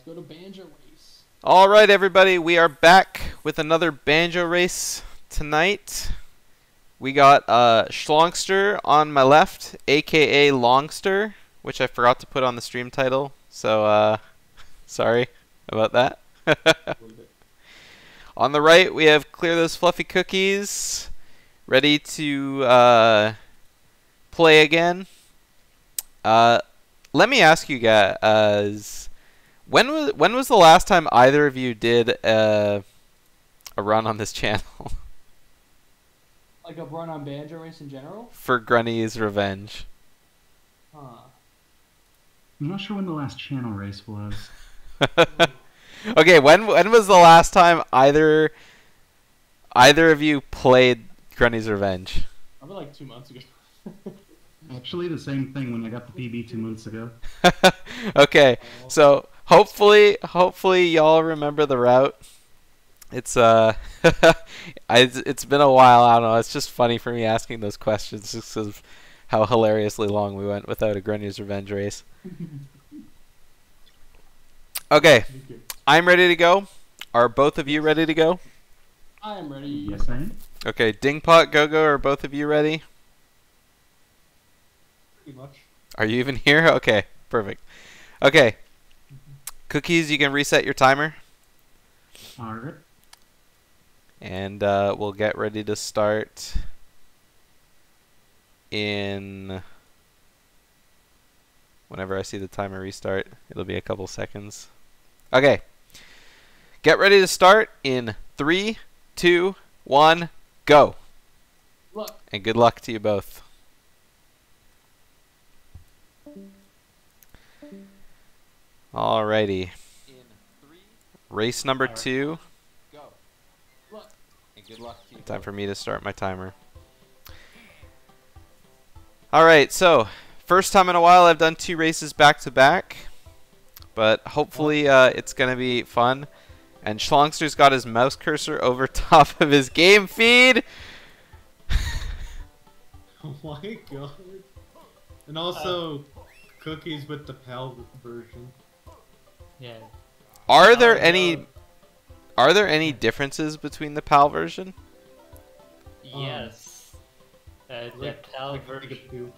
go to Banjo Race. All right, everybody, we are back with another banjo race tonight. We got Shlongster on my left, aka Longster, which I forgot to put on the stream title, so sorry about that. On the right, we have ClearThoseFluffyCookies, ready to play again. Let me ask you guys, when was the last time either of you did a run on this channel? Like a run on Banjo Race in general? For Grunty's Revenge. Huh. I'm not sure when the last channel race was. Okay, when was the last time either of you played Grunty's Revenge? Probably like 2 months ago. Actually, the same thing when I got the PB 2 months ago. Okay, so hopefully y'all remember the route. It's it's been a while. I don't know. It's just funny for me asking those questions just because of how hilariously long we went without a Grunty's Revenge race. Okay, I'm ready to go. Are both of you ready to go? I am ready. Yes, I am. Okay, Dingpot, Go-Go, are both of you ready? Pretty much. Are you even here? Okay, perfect. Okay, Cookies, you can reset your timer. Alright. And we'll get ready to start in whenever I see the timer restart. It'll be a couple seconds. Okay. Get ready to start in 3, 2, 1, go. Look. And good luck to you both. Alrighty. Race number 2. Go. Look. And good luck to you. Time for me to start my timer. Alright, so first time in a while I've done 2 races back to back. But hopefully it's going to be fun. And Shlongster's got his mouse cursor over top of his game feed. Oh my god. And also Cookies with the PAL version. Yeah. Are there any differences between the PAL version? Yes. The PAL version.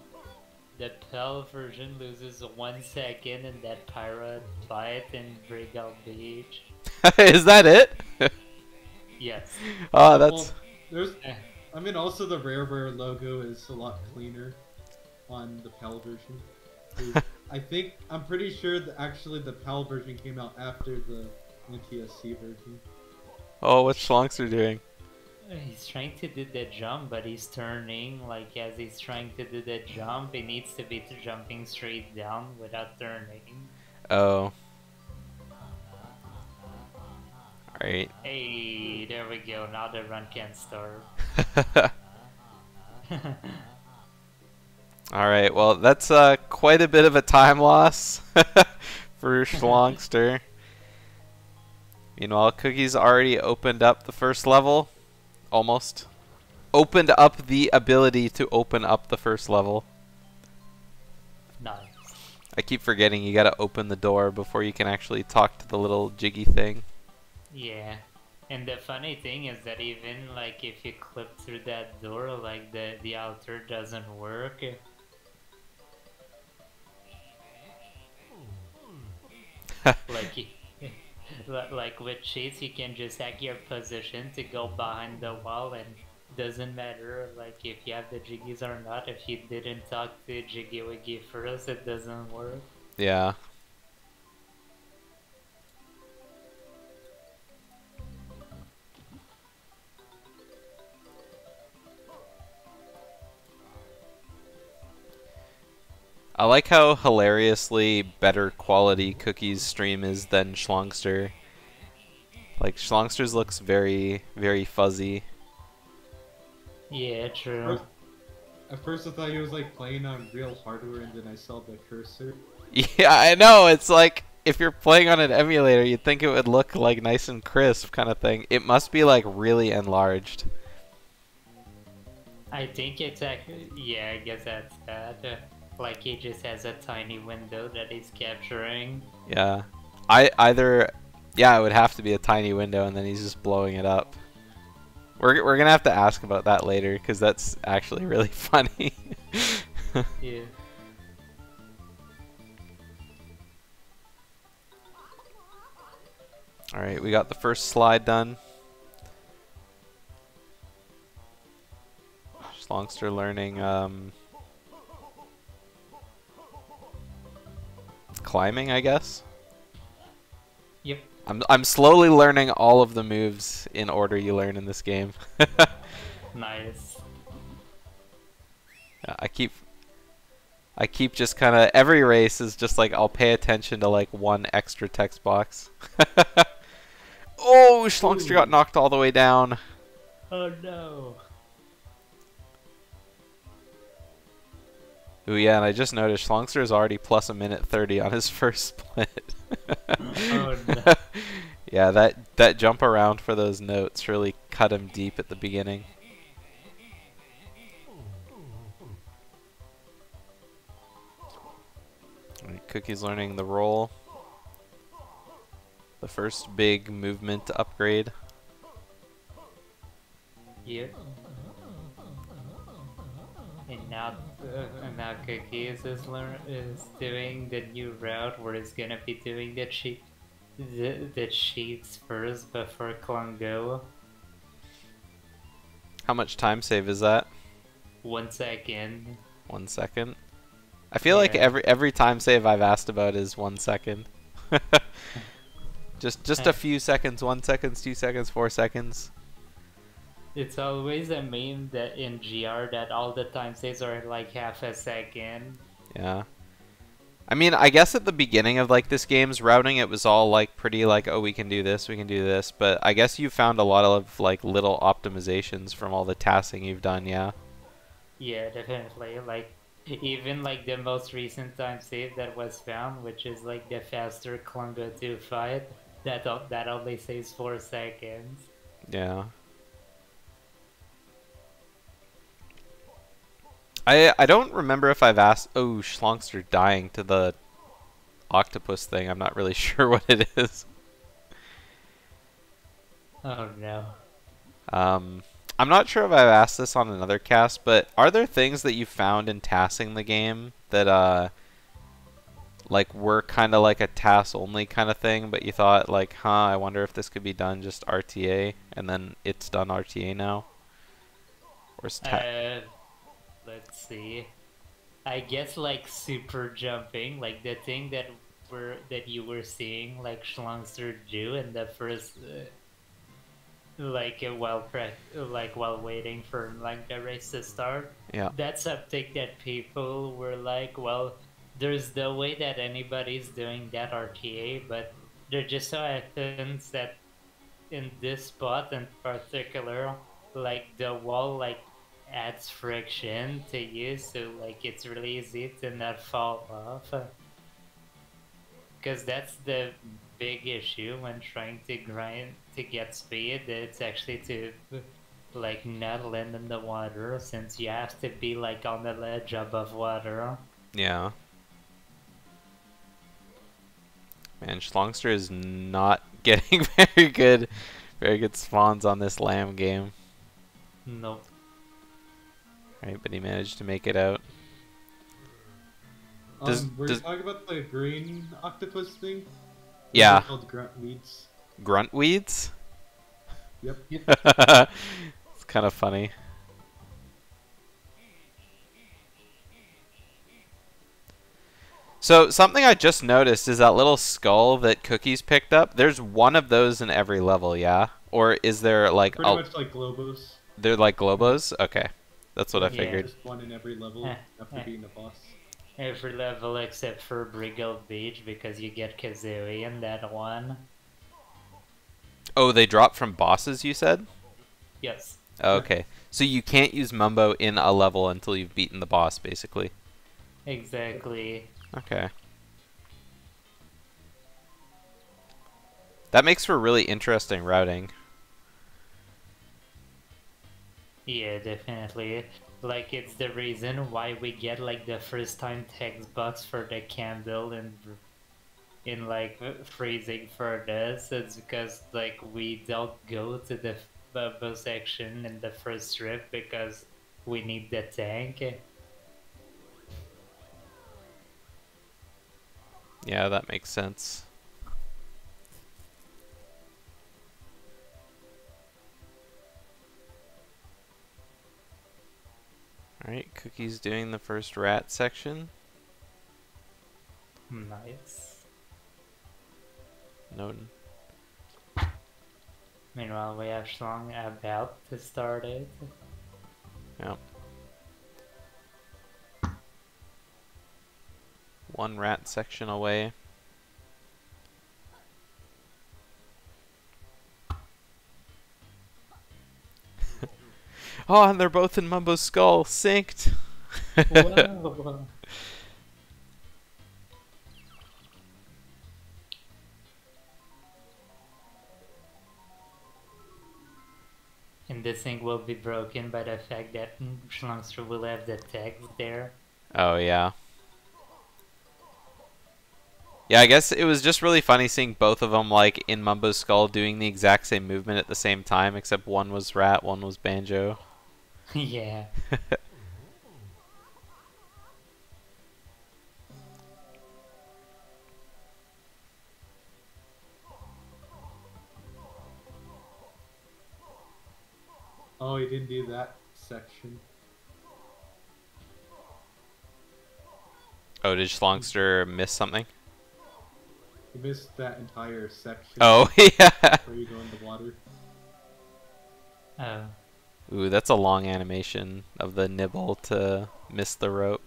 The PAL version loses 1 second in that pirate fight in Breakout Beach. Is that it? Yes. Oh, that's. Well, I mean, also the Rare logo is a lot cleaner on the PAL version. I'm pretty sure that actually the PAL version came out after the NTSC version. Oh, what's Shlongster doing? He's trying to do the jump, but he's turning. Like, as he's trying to do the jump, he needs to be jumping straight down without turning. Oh. Alright. Hey, there we go. Now the run can start. Alright, well, that's quite a bit of a time loss for Shlongster. Meanwhile, Cookie's already opened up the first level. Almost. Opened up the ability to open up the first level. Nice. I keep forgetting you gotta open the door before you can actually talk to the little jiggy thing. Yeah. And the funny thing is that even like if you clip through that door, like the outer doesn't work. Like with cheats, you can just hack your position to go behind the wall, and doesn't matter like if you have the jiggies or not. If you didn't talk to Jiggy Wiggy first, it doesn't work. Yeah. I like how hilariously better quality Cookie's stream is than Shlongster. Like, Shlongster's looks very, very fuzzy. Yeah, true. At first I thought he was like playing on real hardware, and then I saw the cursor. Yeah, I know. It's like, if you're playing on an emulator, you'd think it would look like nice and crisp kind of thing. It must be like really enlarged. I think it's actually, yeah, I guess that's that. Like he just has a tiny window that he's capturing. Yeah. Yeah, it would have to be a tiny window, and then he's just blowing it up. We're gonna have to ask about that later, because that's actually really funny. Yeah. Alright, we got the first slide done. Shlongster learning climbing, I guess. Yep. I'm slowly learning all of the moves in order you learn in this game. Nice. Yeah, I keep just kind of every race is just like I'll pay attention to like one extra text box. Oh, Shlongster got knocked all the way down. Oh no. Ooh, yeah, and I just noticed Shlongster is already plus a minute 30 on his first split. Oh no. Yeah, that jump around for those notes really cut him deep at the beginning. Alright, Cookie's learning the roll. The first big movement upgrade. Yep. And now Cookies is doing the new route where it's gonna be doing the cheats first before Klongo. How much time save is that? 1 second. 1 second. I feel like every time save I've asked about is 1 second. just a few seconds, 1 second, 2 seconds, 4 seconds. It's always a meme that in GR that all the time saves are like half a second. Yeah. I mean, I guess at the beginning of like this game's routing, it was all like pretty like, oh, we can do this, we can do this. But I guess you found a lot of like little optimizations from all the tasking you've done, yeah? Yeah, definitely. Like, even like the most recent time save that was found, which is like the faster Klungo 2 fight, that only saves 4 seconds. Yeah. I don't remember if I've asked... Oh, Shlongster dying to the octopus thing. I'm not really sure what it is. Oh no. I'm not sure if I've asked this on another cast, but are there things that you found in tassing the game that like were kind of like a task only kind of thing, but you thought like, huh, I wonder if this could be done just RTA, and then it's done RTA now? Or is Let's see. I guess like super jumping, like the thing that you were seeing like Shlongster do in the first while waiting for like the race to start. Yeah. That's something that people were like, well, there's no way that anybody's doing that RTA, but there just so happens that in this spot in particular, like the wall like adds friction to you, so like it's really easy to not fall off. Because that's the big issue when trying to grind to get speed. It's actually to like not land in the water, since you have to be like on the ledge above water. Yeah. Man, Shlongster is not getting very good spawns on this lamb game. Nope. Right, but he managed to make it out. Were you talking about the green octopus thing? Yeah. They're called grunt weeds. Grunt weeds? Yep. It's kind of funny. So something I just noticed is that little skull that Cookies picked up. There's one of those in every level, yeah? Or is there like pretty much like Globos? They're like Globos? Okay. That's what I figured. Just one in every level after being a boss. Every level except for Briggle Beach, because you get Kazooie in that one. Oh, they drop from bosses, you said? Yes. Oh, okay. So you can't use Mumbo in a level until you've beaten the boss, basically. Exactly. Okay. That makes for really interesting routing. Yeah, definitely. Like, it's the reason why we get like the first time text box for the candle in like freezing furnace, it's because like we don't go to the bubble section in the first trip because we need the tank. Yeah, that makes sense. Alright, Cookie's doing the first rat section. Nice. No. Meanwhile, we have Shlong about to start it. Yeah. One rat section away. Oh, and they're both in Mumbo's skull, synced. Wow. And this thing will be broken by the fact that Shlongster will have the text there. Oh, yeah. Yeah, I guess it was just really funny seeing both of them like in Mumbo's skull doing the exact same movement at the same time, except one was rat, one was banjo. Yeah. Oh, he didn't do that section. Oh, did Shlongster miss something? He missed that entire section. Oh, yeah. Where you go in the water. Oh. Ooh, that's a long animation of the nibble to miss the rope.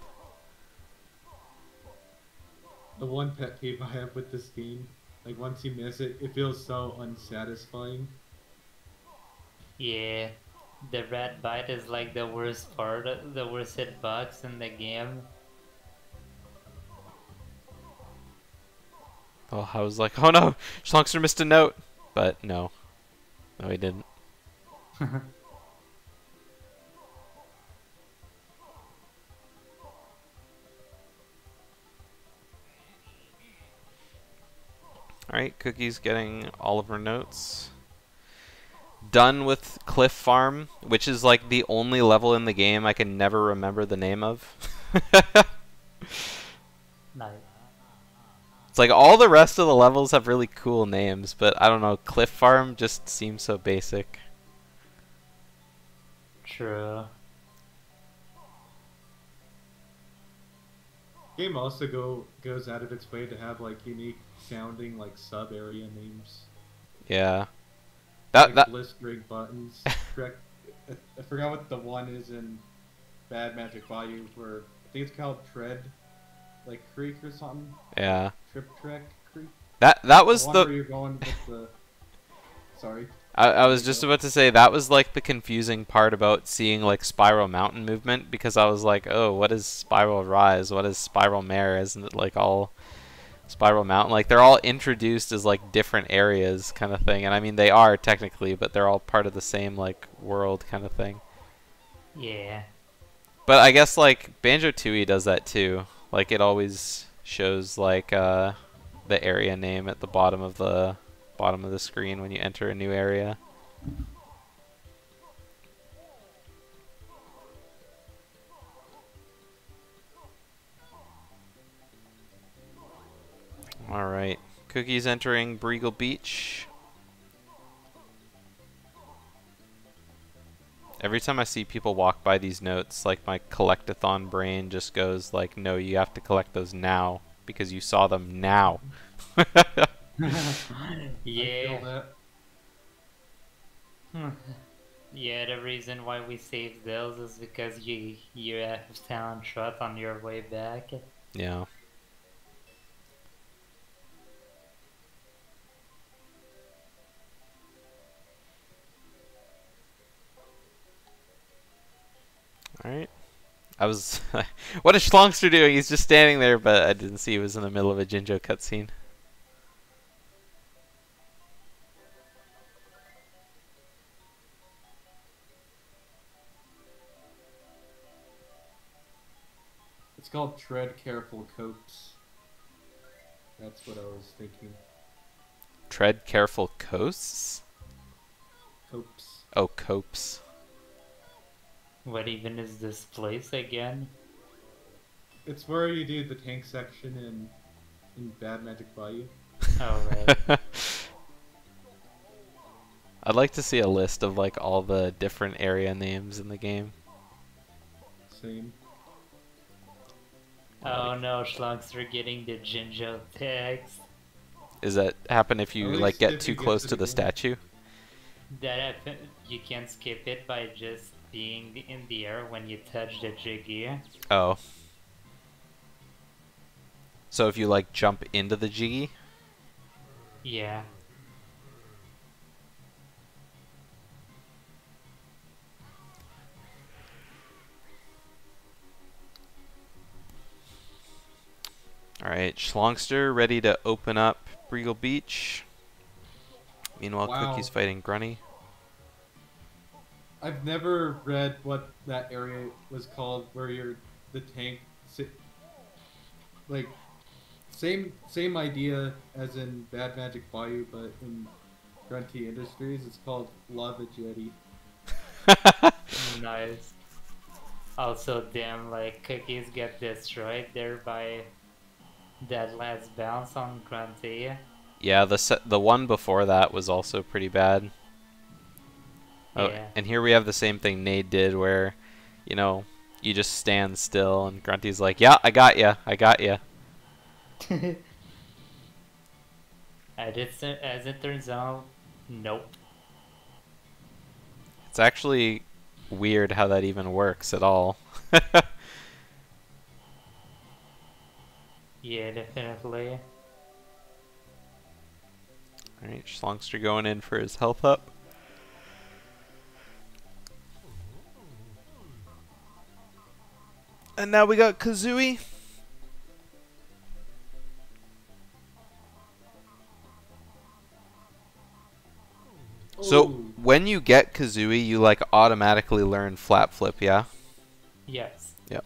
The one pet peeve I have with this game, like once you miss it, it feels so unsatisfying. Yeah. The rat bite is like the worst part, the worst hitbox in the game. Oh, I was like, oh no, Shlongster missed a note. But no. No, he didn't. Alright, Cookie's getting all of her notes. Done with Cliff Farm, which is like the only level in the game I can never remember the name of. Nice. It's like all the rest of the levels have really cool names, but I don't know, Cliff Farm just seems so basic. True. Game also goes out of its way to have like unique sounding like sub area names. Yeah. Like blistering buttons. I forgot what the one is in Bad Magic Bayou where I think it's called Tread like Creek or something. Yeah. Trip Trek Creek. That was the one the where you're going with the sorry. I was just about to say that was like the confusing part about seeing like Spiral Mountain movement, because I was like, oh, what is Spiral Rise? What is Spiral Mare? Isn't it like all Spiral Mountain? Like they're all introduced as like different areas kind of thing. And I mean they are technically, but they're all part of the same like world kind of thing. Yeah. But I guess like Banjo-Tooie does that too. Like it always shows like the area name at the bottom of the screen when you enter a new area. Alright. Cookie's entering Breagle Beach. Every time I see people walk by these notes, like my collectathon brain just goes like, no, you have to collect those now because you saw them now. Yeah. Yeah, the reason why we saved those is because you have talent shot on your way back. Yeah. Alright. I was... what is Shlongster doing? He's just standing there, but I didn't see he was in the middle of a Jinjo cutscene. It's called Tread Careful Copes. That's what I was thinking. Tread careful coasts? Copes. Oh, copes. What even is this place again? It's where you do the tank section in Bad Magic Bayou. Oh, right. I'd like to see a list of like all the different area names in the game. Same. Oh no, Shlongster getting the Jinjo text. Does that happen if you At like least get if too you get close to to the the game. statue? That happen you can skip it by just being in the air when you touch the Jiggy. Oh. So if you like jump into the Jiggy? Yeah. Alright, Shlongster ready to open up Breagle Beach. Meanwhile, Wow. Cookie's fighting Grunty. I've never read what that area was called, where you're the tank sit. Like, same idea as in Bad Magic Bayou, but in Grunty Industries, it's called Lava Jetty. Nice. Also, damn, like, Cookies get destroyed there by that last bounce on Grunty. Yeah, the one before that was also pretty bad. Oh, Yeah. and here we have the same thing Nade did where, you know, you just stand still and Grunty's like, yeah, I got ya, I got ya. As it turns out, nope. It's actually weird how that even works at all. Yeah, definitely. Alright, Shlongster going in for his health up. And now we got Kazooie. So Ooh. when you get Kazooie, you like automatically learn Flap Flip, yeah? Yes. Yep.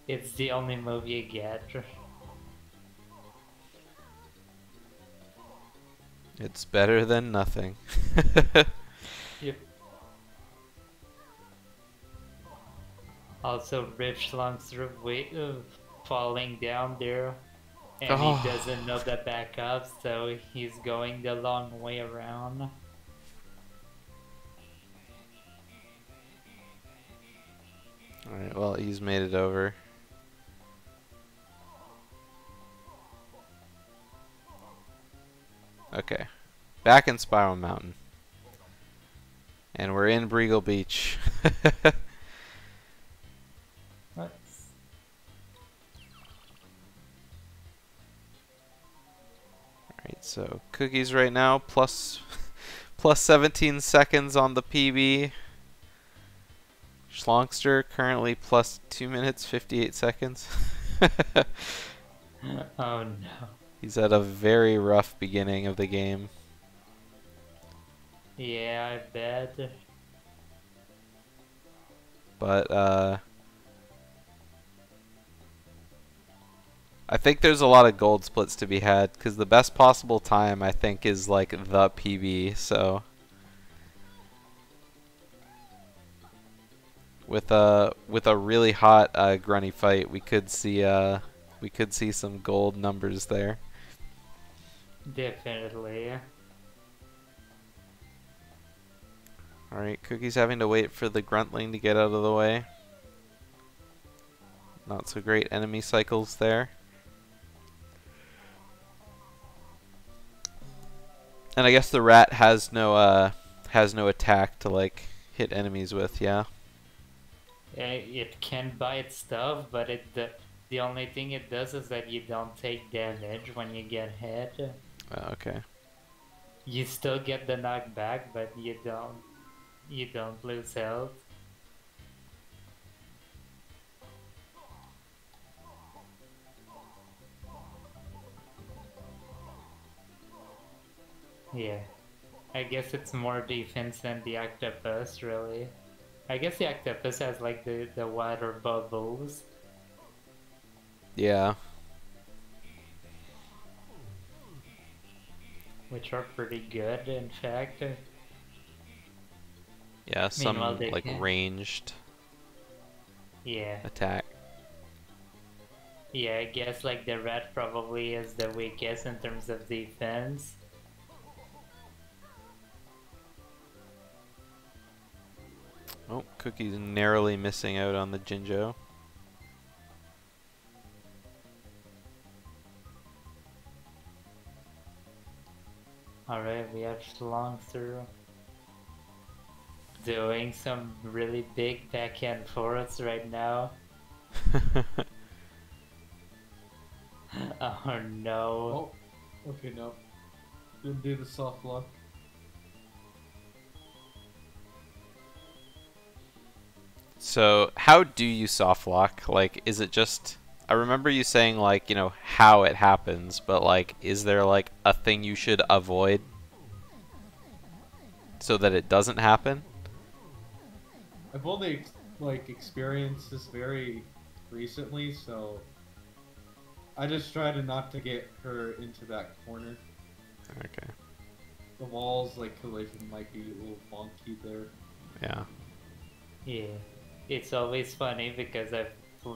It's the only move you get. It's better than nothing. Yep. Also, Rich Shlongster falling down there, and Oh. he doesn't know the backup, so he's going the long way around. Alright, well, he's made it over. Okay. Back in Spiral Mountain. And we're in Breagle Beach. Nice. Alright, so Cookies right now, plus 17 seconds on the PB. Shlongster currently plus 2 minutes 58 seconds. Oh no. He's at a very rough beginning of the game. Yeah, I bet. But I think there's a lot of gold splits to be had because the best possible time I think is like the PB. So with a really hot Grunty fight, we could see some gold numbers there. Definitely. All right, Cookie's having to wait for the Gruntling to get out of the way. Not so great enemy cycles there. And I guess the rat has no attack to like hit enemies with, yeah. It can bite stuff, but the only thing it does is that you don't take damage when you get hit. Okay. You still get the knockback, but you don't lose health. Yeah. I guess it's more defense than the octopus, really. I guess the octopus has like the water bubbles. Yeah. which are pretty good, in fact. Yeah, some Meanwhile, they like can- ranged Yeah. attack. Yeah, I guess like the red probably is the weakest in terms of defense. Oh, Cookie's narrowly missing out on the Jinjo. Alright, we have Shlongster doing some really big back and forths right now. Oh no. Oh, okay, no. Didn't do the soft lock. So, how do you soft lock? Like, is it just... I remember you saying, like, you know, how it happens, but, like, is there, like, a thing you should avoid so that it doesn't happen? I've only like experienced this very recently, so I just try to not to get her into that corner. Okay. The walls, like collision, might be a little wonky there. Yeah. Yeah. It's always funny because I've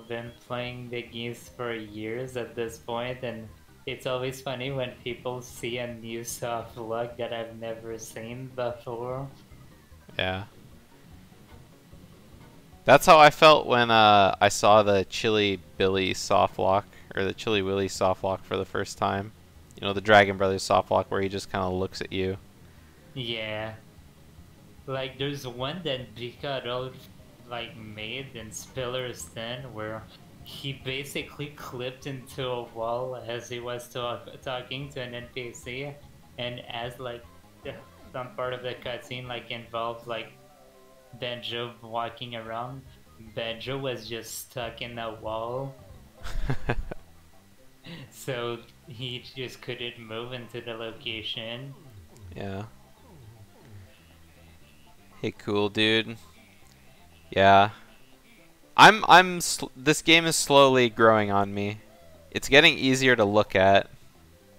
been playing the games for years at this point, and it's always funny when people see a new soft look that I've never seen before. Yeah. That's how I felt when I saw the Chili Billy soft lock, or the Chili Willy soft lock for the first time. You know, the Dragon Brothers soft lock where he just kind of looks at you. Yeah. Like, there's one that Bicaro like made in Spiller's Den where he basically clipped into a wall as he was talking to an NPC, and as like some part of the cutscene like involved like Benjo walking around, Benjo was just stuck in a wall, so he just couldn't move into the location. Yeah. Hey, cool dude. Yeah. This game is slowly growing on me. It's getting easier to look at,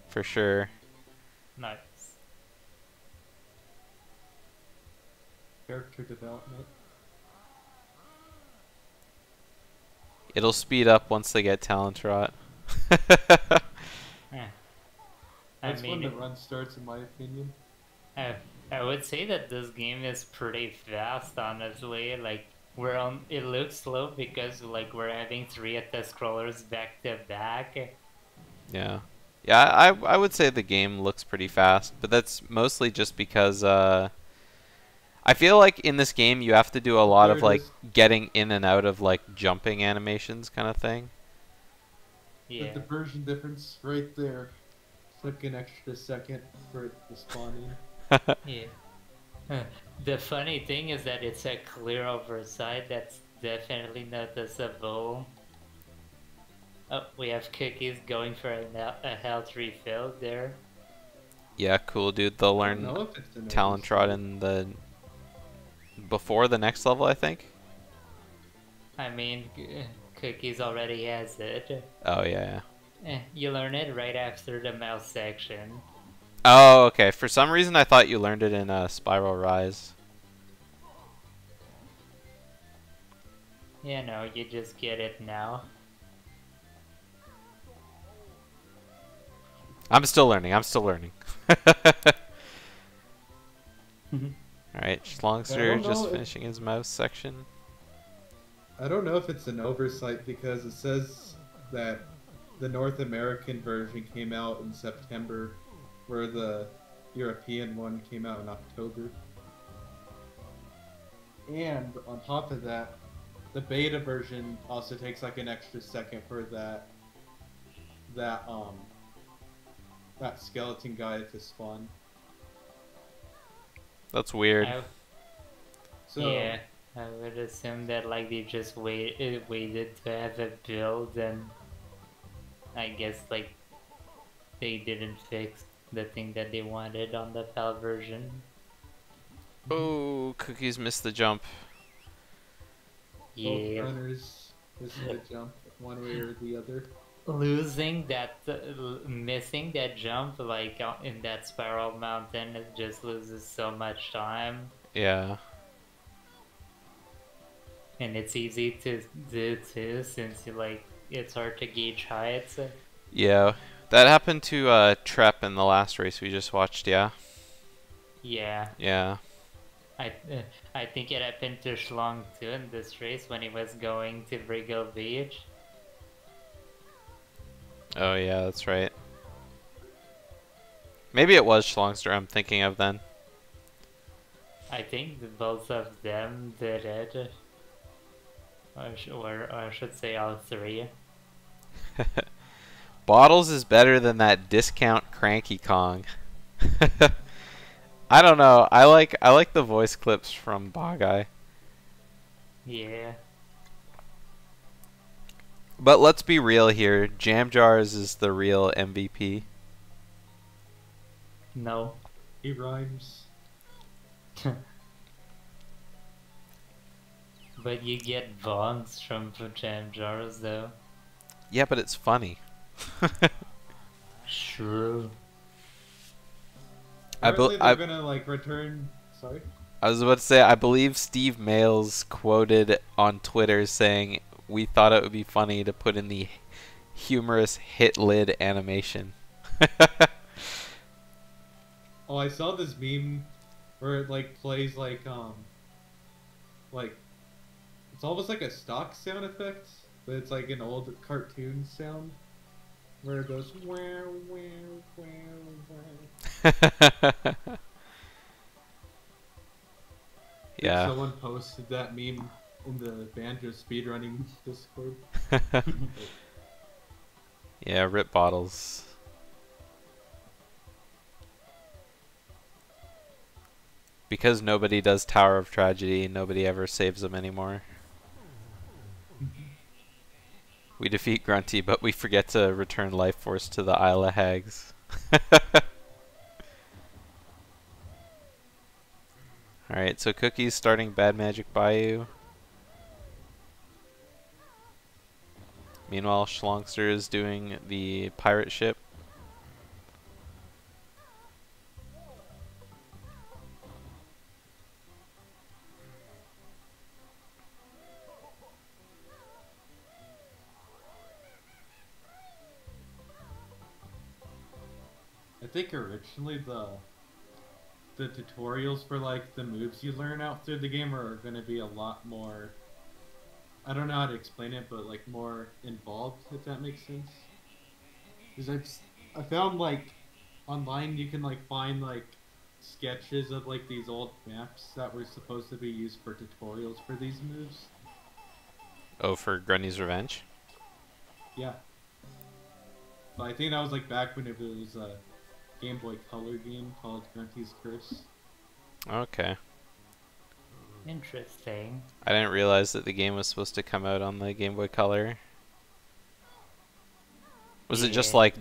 for sure. Nice. Character development. It'll speed up once they get Talent Rot. I That's when mean, the run starts, in my opinion. I would say that this game is pretty fast, honestly. Like, it looks slow because like we're having 3 at the scrollers back to back. Yeah. Yeah, I would say the game looks pretty fast, but that's mostly just because I feel like in this game you have to do a lot There of it like is. getting in and out of like jumping animations kind of thing. Yeah. The version difference right there. Took an extra second for it to spawn in. Yeah. The funny thing is that it's a clear oversight that's definitely noticeable. Oh, we have Cookies going for a health refill there. Yeah, cool dude. They'll I don't learn know if it's an Talent Rot in the before the next level, I think. I mean, Cookies already has it. Oh yeah. You learn it right after the mouse section. Oh, okay. For some reason I thought you learned it in Spiral Rise. Yeah, no, you just get it now. I'm still learning. I'm still learning. Alright, Shlongster just know finishing his mouse section. I don't know if it's an oversight because it says that the North American version came out in September, where the European one came out in October. And on top of that, the beta version also takes like an extra second for that skeleton guy to spawn. That's weird. So Yeah, I would assume that like they just waited to have a build, and I guess like they didn't fix the thing that they wanted on the PAL version. Oh, Cookies missed the jump. both Yeah. runners missing a jump one way or the other. losing that, missing that jump, like in that spiral mountain, it just loses so much time, Yeah. and it's easy to do too, since it's hard to gauge heights. Yeah. That happened to Trep in the last race we just watched, yeah? Yeah, Yeah. I uh, I think it happened to Shlong too in this race when he was going to Brigo Beach. Oh yeah, that's right. Maybe it was Shlongster I'm thinking of then. I think both of them did it, or I should say all three. Bottles is better than that discount Cranky Kong. I don't know. I like the voice clips from Bagai. Yeah. But let's be real here. Jam Jars is the real MVP. No. He rhymes. But you get bongs from jam jars though. Yeah, but it's funny. True. Apparently they're gonna like return. Sorry. I was about to say, I believe Steve Mails quoted on Twitter saying, "We thought it would be funny to put in the humorous hit lid animation." Oh, I saw this meme where it like plays like it's almost like a stock sound effect, but it's like an old cartoon sound where it goes wow wow wow wow. Yeah. Someone posted that meme in the Banjo speedrunning Discord. Yeah, rip Bottles. Because nobody does Tower of Tragedy, nobody ever saves them anymore. We defeat Grunty, but we forget to return Life Force to the Isle of Hags. Alright, so Cookie's starting Bad Magic Bayou. Meanwhile, Shlongster is doing the pirate ship. I think originally the tutorials for like the moves you learn out through the game are going to be a lot more, I don't know how to explain it, but like more involved, if that makes sense. Because I found like online you can like find like sketches of like these old maps that were supposed to be used for tutorials for these moves. Oh, for Grunty's Revenge? Yeah. But I think that was like back when it was a Game Boy Color game called Grunty's Curse. Okay. Interesting. I didn't realize that the game was supposed to come out on the Game Boy Color. Was it just Yeah. like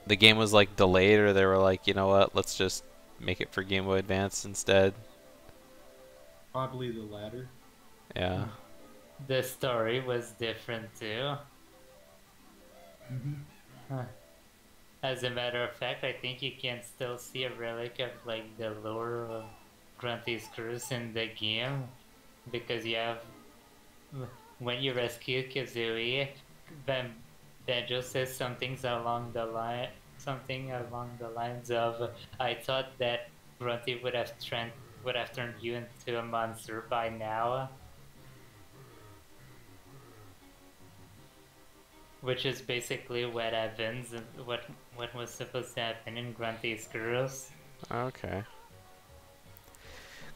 the game was like delayed, or they were like, you know what, let's just make it for Game Boy Advance instead? Probably the latter. Yeah. The story was different too. Huh. As a matter of fact, I think you can still see a relic of like the lore of Grunty's Curse in the game, because you have, when you rescue Kazooie, Banjo says something along the lines of, "I thought that Grunty would have turned you into a monster by now." Which is basically what happens, what was supposed to happen in Grunty's Curse. Okay.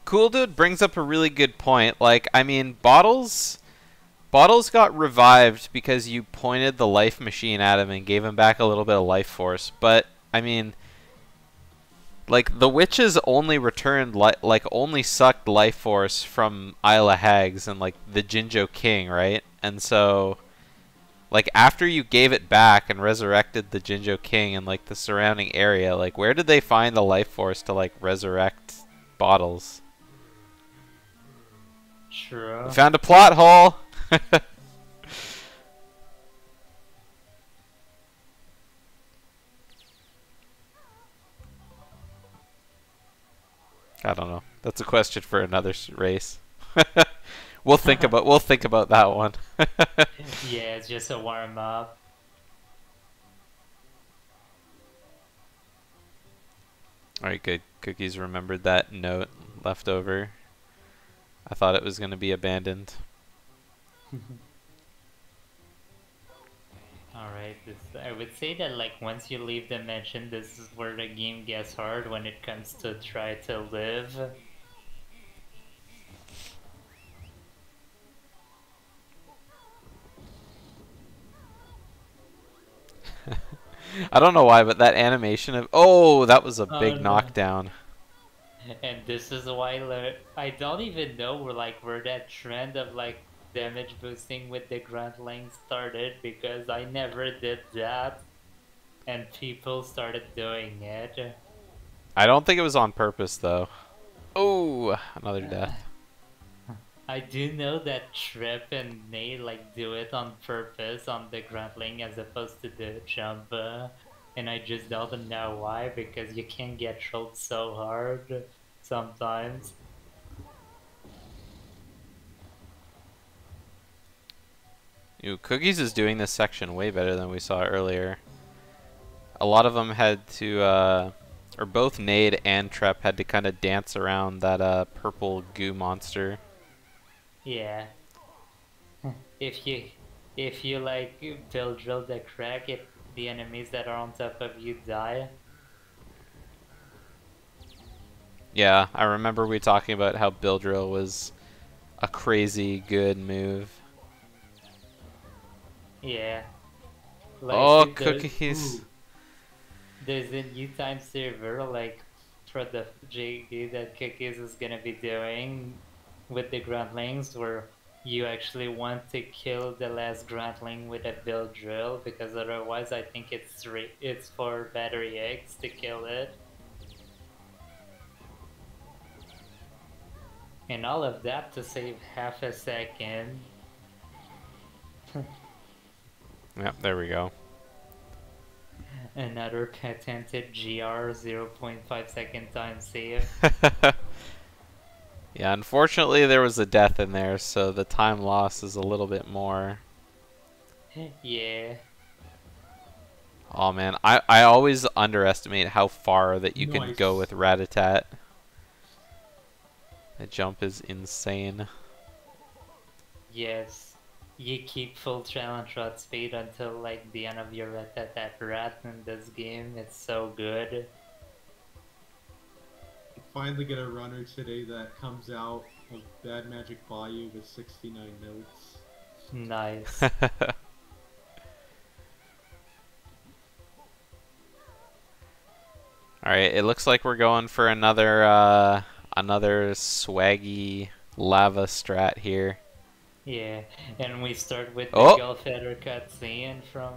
Cool Dude brings up a really good point. Like, I mean, Bottles got revived because you pointed the life machine at him and gave him back a little bit of life force. But, I mean, like, the witches only returned, only sucked life force from Isle of Hags and, like, the Jinjo King, right? And so, like, after you gave it back and resurrected the Jinjo King and, like, the surrounding area, like, where did they find the life force to, like, resurrect Bottles? True. We found a plot hole! I don't know. That's a question for another race. We'll think about that one. Yeah, it's just a warm up. Alright, good. Cookies remembered that note left over. I thought it was going to be abandoned. Alright, I would say that like once you leave the mansion, this is where the game gets hard when it comes to try to live. I don't know why, but that animation of... Oh, that was a big no. knockdown. And this is why I don't even know where that trend of like damage boosting with the Gruntling started, because I never did that and people started doing it. I don't think it was on purpose, though. Oh, another death. I do know that Trip and Nate like do it on purpose on the Gruntling as opposed to the jump, and I just don't know why, because you can get trolled so hard sometimes. Ooh, Cookies is doing this section way better than we saw earlier. A lot of them had to, or both Nade and Trep had to kind of dance around that purple goo monster. Yeah. If you like build drill the crack, if the enemies that are on top of you die. Yeah, I remember we talking about how Bill Drill was a crazy good move. Yeah. Like, Oh, Cookies. There's a new time server like for the JD that Cookies is gonna be doing with the Gruntlings, where you actually want to kill the last Gruntling with a build drill, because otherwise I think it's for battery eggs to kill it. And all of that to save half a second. Yep, there we go. Another patented GR 0.5 second time save. Yeah, unfortunately there was a death in there, so the time loss is a little bit more. Yeah. Oh man, I always underestimate how far that you can go with Rat-a-tat. The jump is insane. Yes. You keep full challenge shot speed until like the end of your Rat-a-tat rat in this game. It's so good. Finally get a runner today that comes out of Bad Magic Bayou with 69 notes. Nice. Alright, it looks like we're going for another swaggy lava strat here. Yeah, and we start with the Oh! Gulf Header cutscene from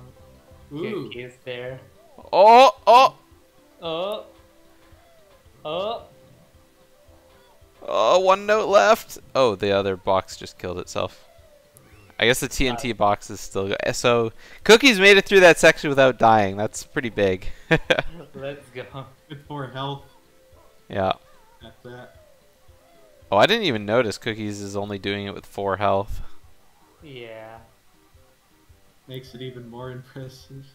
Cookies there. Oh! Oh! Oh! Oh! Oh, one note left! Oh, the other box just killed itself. I guess the TNT box is still... So, Cookies made it through that section without dying. That's pretty big. Let's go. With 4 health. Yeah. At that. Oh, I didn't even notice Cookies is only doing it with 4 health. Yeah. Makes it even more impressive.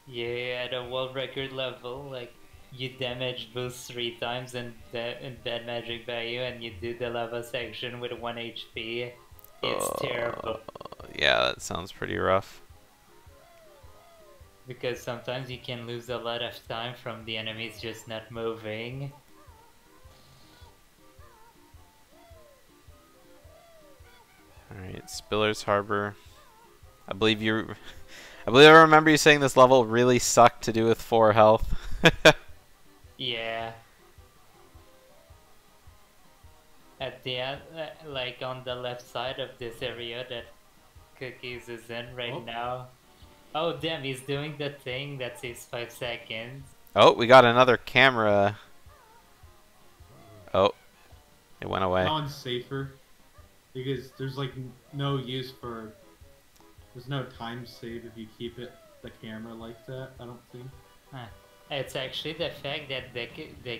Yeah, at a world record level, like, you damage boost 3 times in Bad Magic Bayou, and you do the lava section with 1 HP. It's terrible. Yeah, that sounds pretty rough. Because sometimes you can lose a lot of time from the enemies just not moving. Alright, Spiller's Harbor. I believe I remember you saying this level really sucked to do with 4 health. Yeah. At the end, like on the left side of this area that Cookies is in right now. Oh damn, he's doing the thing that saves 5 seconds. Oh, we got another camera. Oh, it went away. Not safer. Because there's like no use for... There's no time save if you keep the camera like that, I don't think. It's actually the fact that the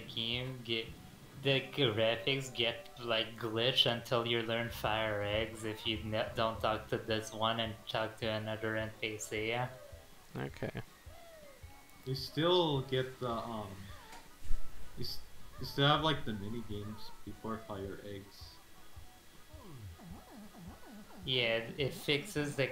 the graphics get like glitch until you learn fire eggs if you don't talk to this one and talk to another NPC. Okay. You still get the you still have like the mini games before fire eggs. Yeah, it fixes the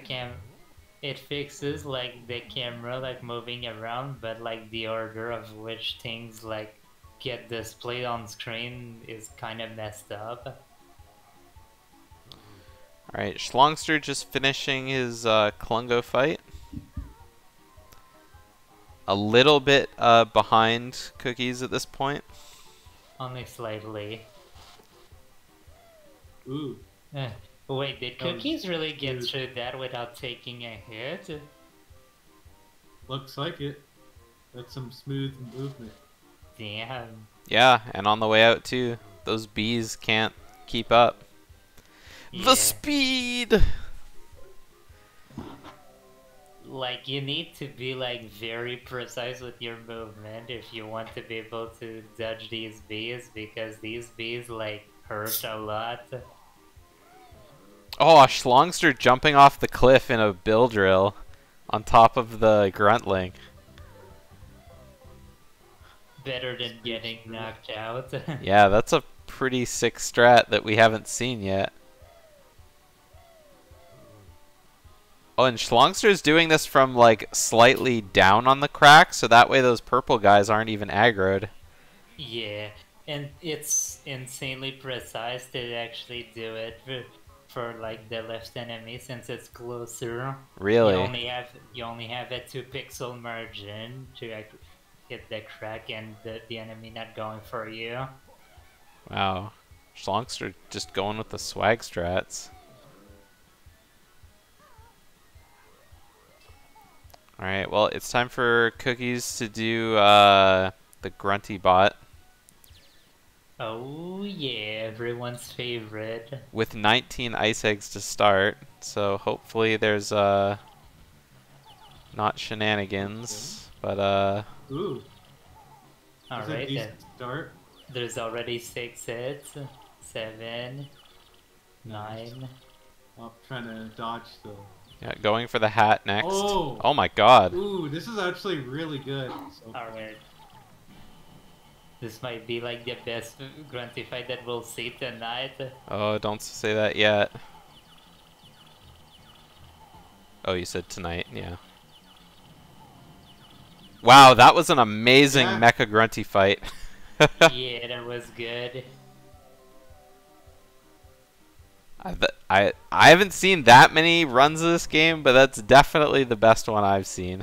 It fixes like the camera like moving around, but like the order of which things like get displayed on screen is kind of messed up. Alright, Shlongster just finishing his Klungo fight. A little bit behind Cookies at this point. Only slightly. Ooh. Wait, did Cookies really get through that without taking a hit? Looks like it. That's some smooth movement. Damn. Yeah, and on the way out too. Those bees can't keep up. Yeah. The speed! Like, you need to be like very precise with your movement if you want to be able to dodge these bees, because these bees like hurt a lot. Oh, Shlongster jumping off the cliff in a bill drill on top of the Gruntling. Better than getting knocked out. Yeah, that's a pretty sick strat that we haven't seen yet. Oh, and Shlongster's doing this from like slightly down on the crack, so that way those purple guys aren't even aggroed. Yeah, and it's insanely precise to actually do it for like the left enemy since it's closer. Really? You only have a 2-pixel margin to hit the crack and the enemy not going for you. Wow. Shlongster just going with the swag strats. Alright, well, it's time for Cookies to do the Grunty bot. Oh yeah, everyone's favorite. With 19 ice eggs to start, so hopefully there's not shenanigans, but Ooh. That's a Alright, decent start. there's already 6 hits. 7, 9. I'm trying to dodge still. yeah, going for the hat next. Oh! Oh my god. Ooh, this is actually really good. So Alright. This might be like the best Grunty fight that we'll see tonight. Oh, don't say that yet. Oh, you said tonight, yeah. Wow, that was an amazing Mecha Grunty fight. Yeah, that was good. I haven't seen that many runs of this game, but that's definitely the best one I've seen.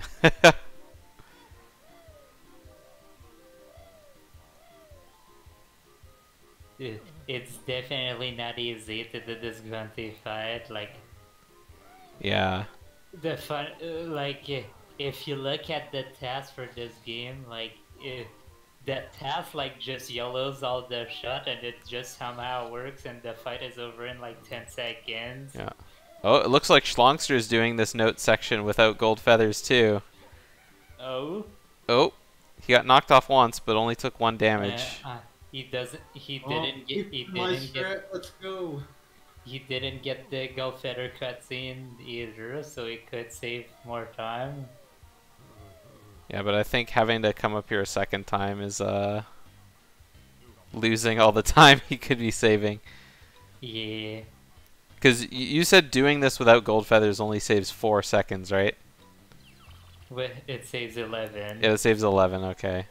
It's definitely not easy to do this Grunty fight. Like, Yeah. the fun, if you look at the task for this game, like, the task like just yellows all the shot and it just somehow works and the fight is over in like 10 seconds. Yeah. Oh, it looks like Shlongster is doing this note section without gold feathers too. Oh. Oh, he got knocked off once, but only took 1 damage. He doesn't. He Oh, didn't get. He my didn't get. strat, let's go. He didn't get the gold feather cutscene either, so he could save more time. Yeah, but I think having to come up here a second time is losing all the time he could be saving. Yeah. Because you said doing this without gold feathers only saves 4 seconds, right? It saves 11. Yeah, it saves 11, okay.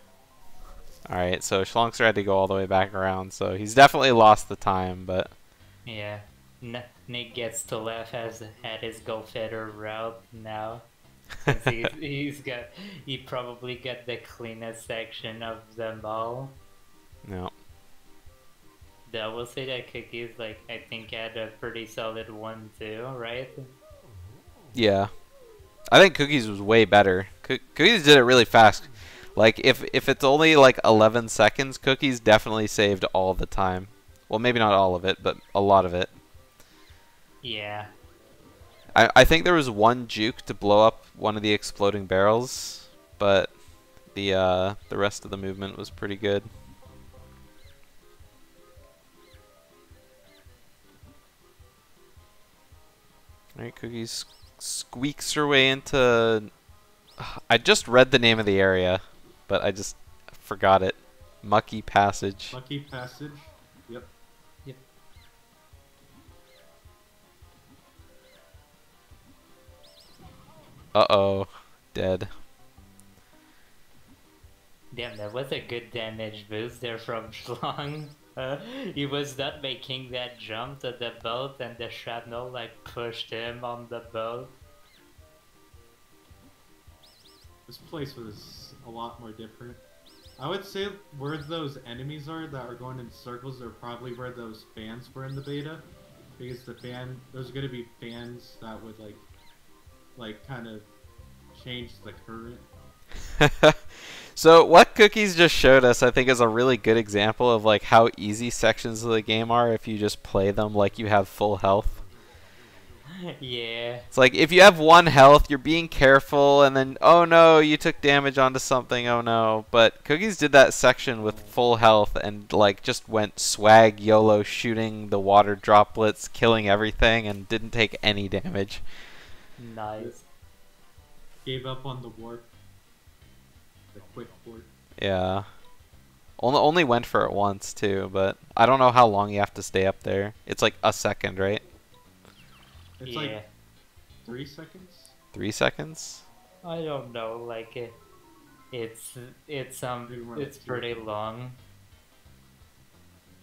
Alright, so Shlongster had to go all the way back around, so he's definitely lost the time, but... Yeah. Nick gets to laugh at his gold feather route now. He probably got the cleanest section of them all. No. I will say that Cookies, like, I think had a pretty solid one too, right? Yeah. I think Cookies was way better. Cookies did it really fast. Like, if it's only like 11 seconds, Cookies definitely saved all the time. Well, maybe not all of it, but a lot of it. Yeah. I think there was one juke to blow up one of the exploding barrels, but the rest of the movement was pretty good. Alright, Cookies squeaks her way into... I just read the name of the area, but I just forgot it. Mucky Passage. Lucky Passage. Yep. Yep. Uh-oh. Dead. Damn, that was a good damage boost there from Shlong. He was not making that jump to the boat, and the shrapnel like pushed him on the boat. This place was a lot more different. I would say where those enemies are that are going in circles are probably where those fans were in the beta. Because there's gonna be fans that would like kind of change the current. So what Cookies just showed us, I think, is a really good example of like how easy sections of the game are if you just play them like you have full health. Yeah. It's like if you have 1 health, you're being careful, and then oh no, you took damage onto something. Oh no! But Cookies did that section with full health and like just went swag YOLO, shooting the water droplets, killing everything, and didn't take any damage. Nice. Gave up on the warp. The quick warp. Yeah. Only went for it once too, but I don't know how long you have to stay up there. It's like a second, right? It's Yeah. like 3 seconds. 3 seconds? I don't know, like it's pretty long.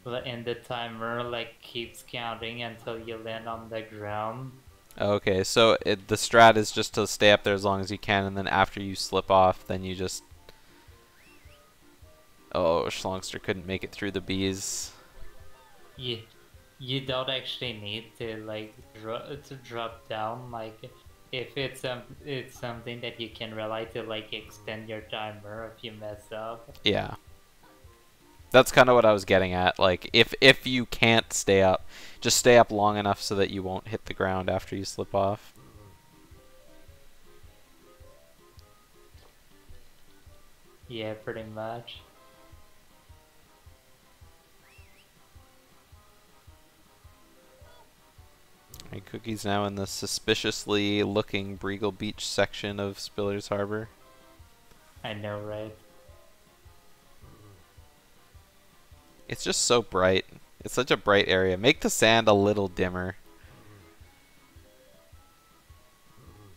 And the timer like keeps counting until you land on the ground. Okay, so the strat is just to stay up there as long as you can, and then after you slip off, then you just... Oh, Shlongster couldn't make it through the bees. You don't actually need to like drop down. Like if it's something that you can rely to like extend your timer if you mess up. Yeah. That's kind of what I was getting at. Like, if you can't stay up, just stay up long enough so that you won't hit the ground after you slip off. Yeah, pretty much. Alright, Cookie's now in the suspiciously looking Breagle Beach section of Spiller's Harbor. I know, right? It's just so bright. It's such a bright area. Make the sand a little dimmer.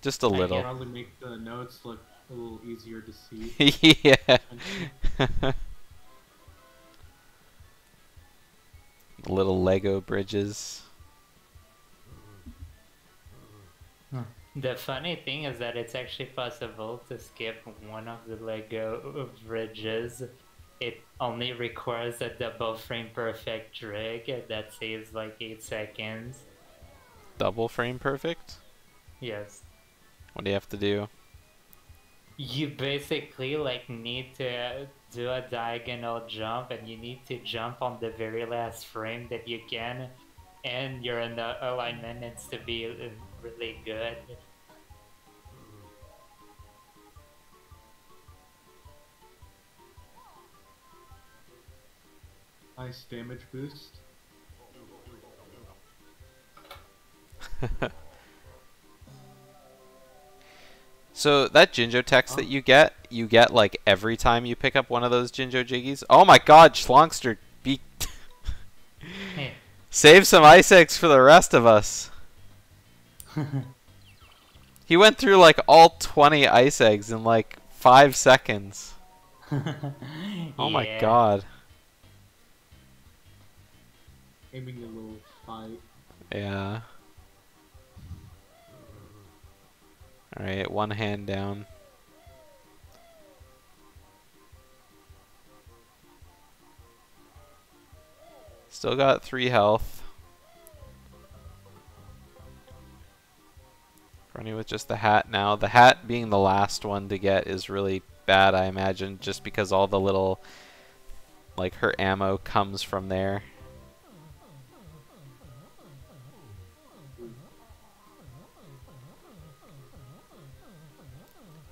Just a I little. can probably make the notes look a little easier to see. Yeah. Little Lego bridges. The funny thing is that it's actually possible to skip one of the Lego bridges. It only requires a double frame perfect trick that saves like 8 seconds. Double frame perfect? Yes. What do you have to do? You basically like need to do a diagonal jump, and you need to jump on the very last frame that you can, and your alignment needs to be really good. Nice damage boost. So that Jinjo text that you get like every time you pick up one of those Jinjo Jiggies. Oh my god, Shlongster, be Hey. save some ice eggs for the rest of us. He went through like all 20 ice eggs in like 5 seconds. Oh my Yeah. god. Aiming a little fight. Yeah. Alright, one hand down. Still got 3 health. Running with just the hat now. The hat being the last one to get is really bad, I imagine, just because all the little, like, her ammo comes from there.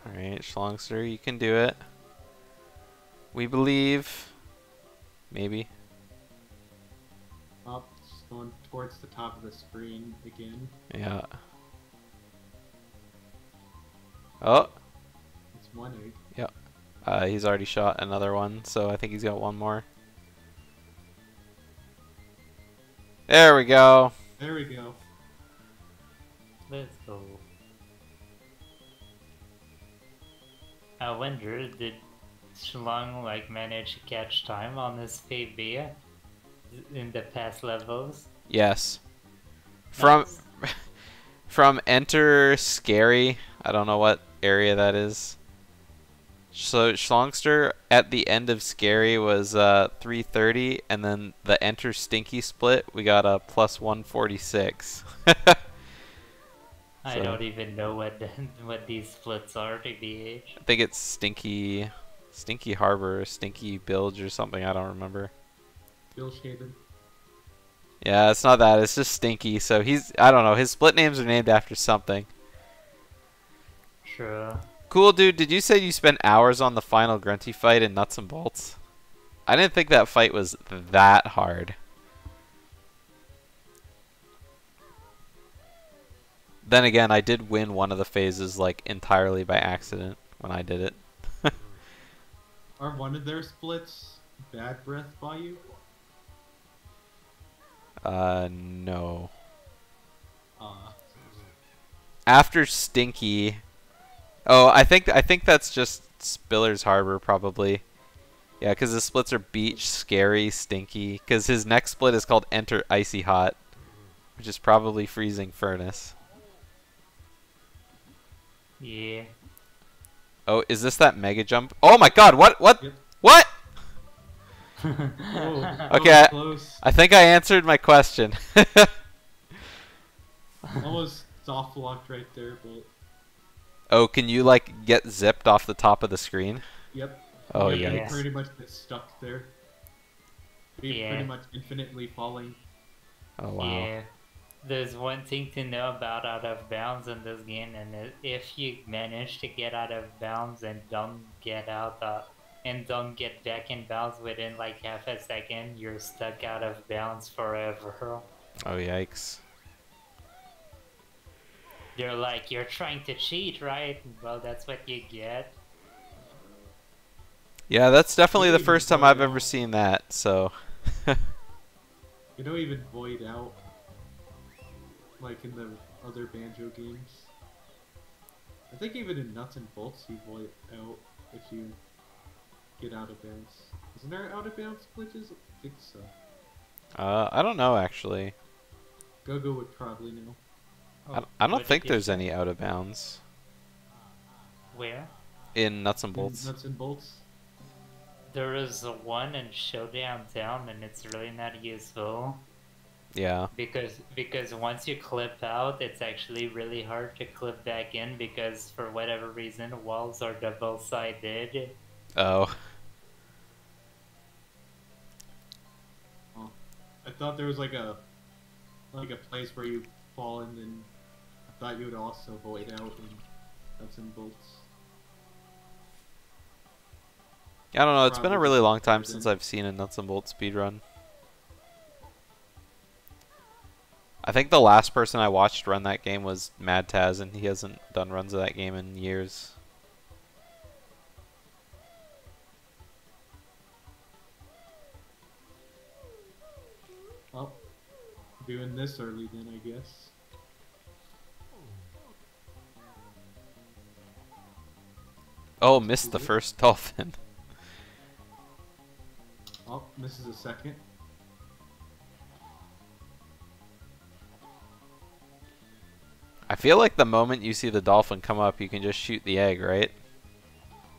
Alright, Shlongster, you can do it. We believe. Maybe. Up, just going towards the top of the screen again. Yeah. Oh, It's 1 egg. he's already shot another one, so I think he's got one more. There we go. There we go. Let's go. I wonder, did Shlong like manage to catch time on this PB in the past levels? Yes. From Nice. from enter scary. I don't know what area that is. So Shlongster at the end of scary was 330, and then the enter stinky split we got a plus 146. I So- don't even know what what these splits are, TBH. I think it's Stinky Harbor, Stinky Bilge or something. I don't remember. Bill Shaven. Yeah, it's not that. It's just Stinky. So I don't know. His split names are named after something. Sure. Cool, dude. Did you say you spent hours on the final Grunty fight in Nuts and Bolts? I didn't think that fight was that hard. Then again, I did win one of the phases like entirely by accident when I did it. Are one of their splits Bad Breath by you? No. Uh, After Stinky. Oh, I think that's just Spiller's Harbor probably. Yeah, because the splits are Beach, Scary, Stinky. Because his next split is called Enter Icy Hot, which is probably Freezing Furnace. Yeah. Oh, is this that Mega Jump? Oh my God! What? Yep. What? oh, Okay, close. I think I answered my question. Almost soft locked right there, but Oh, can you like get zipped off the top of the screen? yep. Oh You yeah. yes. pretty much get stuck there. You're Yeah. pretty much infinitely falling. Oh wow. Yeah. There's one thing to know about out of bounds in this game, and if you manage to get out of bounds and don't get back in bounds within like half a second, you're stuck out of bounds forever. Oh yikes. They're like, you're trying to cheat, right? Well, that's what you get. Yeah, that's definitely the Even first time void I've ever out. seen that. So. You don't even void out like in the other Banjo games. I think even in Nuts and Bolts you void out if you get out of bounds. Isn't there out of bounds glitches? I think so. I don't know actually. Gogo would probably know. I don't What think did you there's say? any out of bounds Where? in Nuts and In Bolts. Nuts and Bolts. There is one in Showdown Town, and it's really not useful. Yeah. Because once you clip out, it's actually really hard to clip back in because for whatever reason walls are double-sided. Oh. Oh. I thought there was like a place where you fall in, and I thought you would also void out in Nuts and Bolts. I don't know. It's been a Probably really just long time better since than- I've seen a Nuts and Bolts speedrun. I think the last person I watched run that game was Mad Taz, and he hasn't done runs of that game in years. Well, doing this early then, I guess. Oh, missed the first dolphin. Oh, misses a second. I feel like the moment you see the dolphin come up, you can just shoot the egg, right?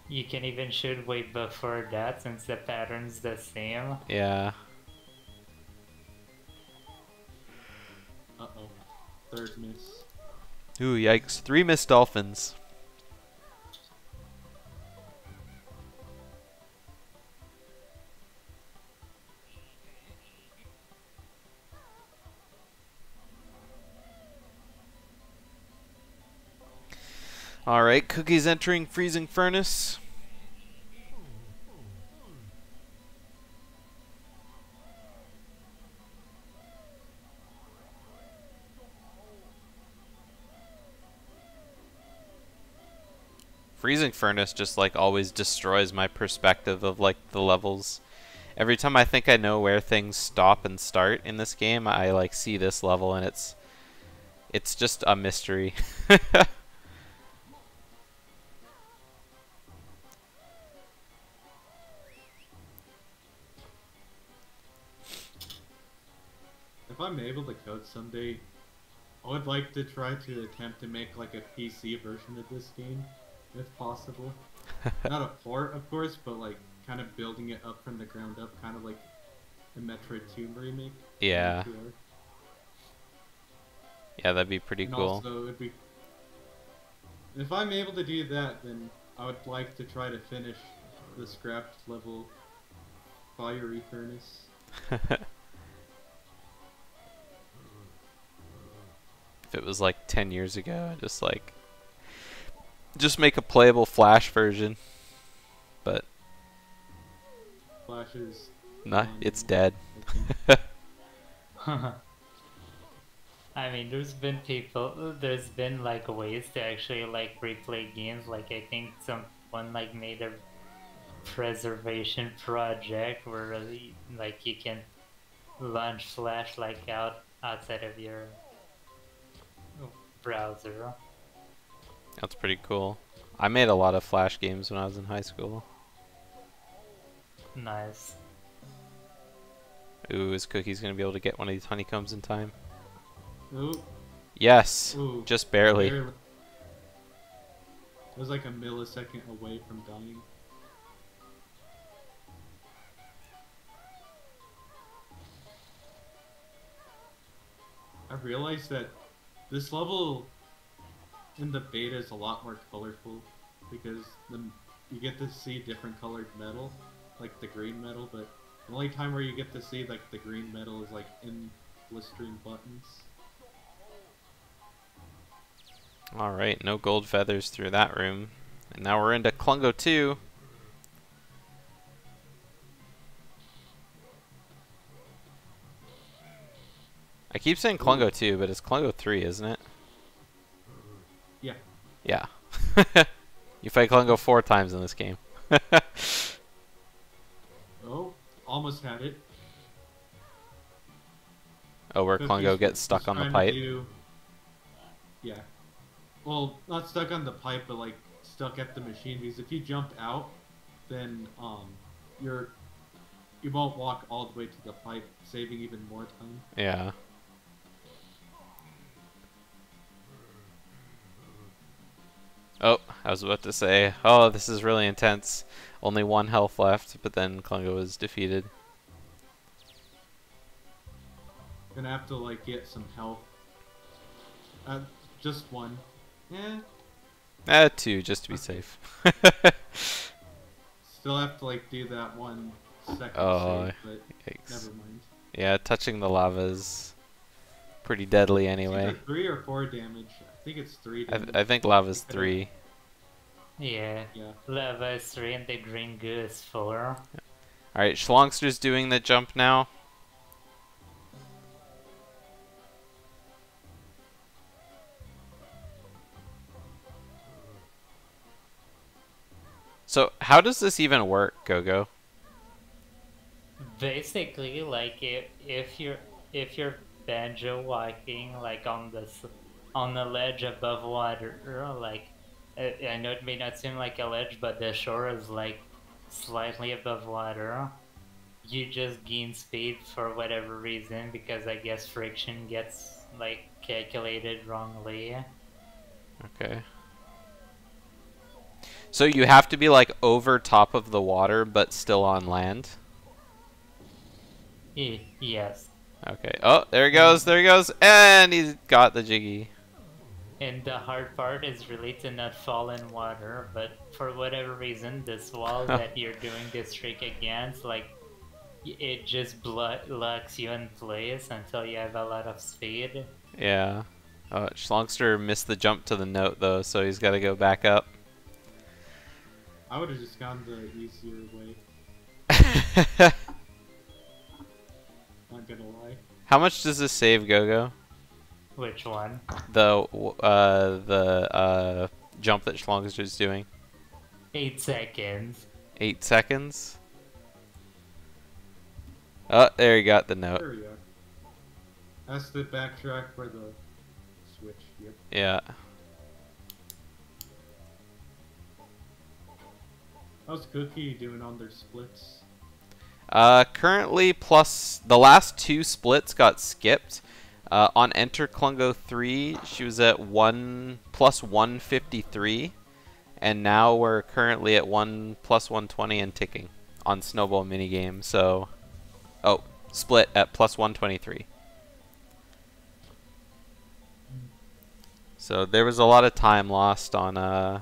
You can even shoot way before that since the pattern's the same. Yeah. Uh-oh. Third miss. Ooh, yikes. 3 missed dolphins. Alright, Cookies entering Freezing Furnace. Freezing Furnace just like always destroys my perspective of like the levels. Every time I think I know where things stop and start in this game, I like see this level and it's just a mystery. If I'm able to code someday, I would like to try to attempt to make like a PC version of this game, if possible. Not a port, of course, but like kind of building it up from the ground up, kind of like a Metroid 2 remake. Yeah. Yeah, that'd be pretty And cool. Also, it'd be... If I'm able to do that, then I would like to try to finish the scrapped level Fiery Furnace. If it was like 10 years ago, I'd just make a playable Flash version. But Flash is... nah, it's dead. I mean, there's been like ways to actually like replay games. Like I think someone like made a preservation project where like you can launch Flash like outside of your browser. That's pretty cool. I made a lot of Flash games when I was in high school. Nice. Ooh, is Cookie's gonna be able to get one of these honeycombs in time? Ooh. Yes, Ooh, just barely. It was like a millisecond away from dying. I realized that this level in the beta is a lot more colorful because you get to see different colored metal, like the green metal, but the only time where you get to see like the green metal is like in blistering buttons. Alright, no gold feathers through that room. And now we're into Klungo 2. I keep saying Klungo 2, but it's Klungo 3, isn't it? Yeah. Yeah. You fight Klungo 4 times in this game. Oh, almost had it. Oh, where Cookies Klungo gets was stuck on the trying to pipe? Yeah. Well, not stuck on the pipe, but like stuck at the machine. Because if you jump out, then you won't walk all the way to the pipe, saving even more time. Yeah. Oh, I was about to say, oh, this is really intense. Only 1 health left, but then Klungo was defeated. Gonna have to like get some health. Just 1. Yeah. 2, just to be safe. Still have to like do that 1 second Oh, save, but yikes. never mind. Yeah, touching the lava is pretty deadly It's anyway. either 3 or 4 damage. I think it's 3 damage. I think lava's 3. Yeah. Yeah. Lava is 3 and the green goo is 4. Alright, Shlongster's doing the jump now. So, how does this even work, Gogo? Basically, like if you're banjo walking like on the ledge above water, like I know it may not seem like a ledge, but the shore is like slightly above water. You just gain speed for whatever reason because I guess friction gets like calculated wrongly. Okay. So you have to be like over top of the water but still on land? Yes. Okay. Oh, there he goes, there he goes, and he's got the jiggy. And the hard part is really to not fall in water, but for whatever reason, this wall that you're doing this trick against, like, it just locks you in place until you have a lot of speed. Yeah. Shlongster missed the jump to the note though, so he's got to go back up. I would have just gone the easier way. Not gonna lie. How much does this save, Gogo? Which one? The jump that Shlongster's doing. 8 seconds. 8 seconds. Oh, there you got the note. There we go. That's the backtrack for the switch. Yep. Yeah. How's Cookie doing on their splits? Currently, plus the last 2 splits got skipped. On Enter Klungo 3, she was at plus 153, and now we're currently at plus 120 and ticking on Snowball minigame. So, oh, split at plus 123. So there was a lot of time lost on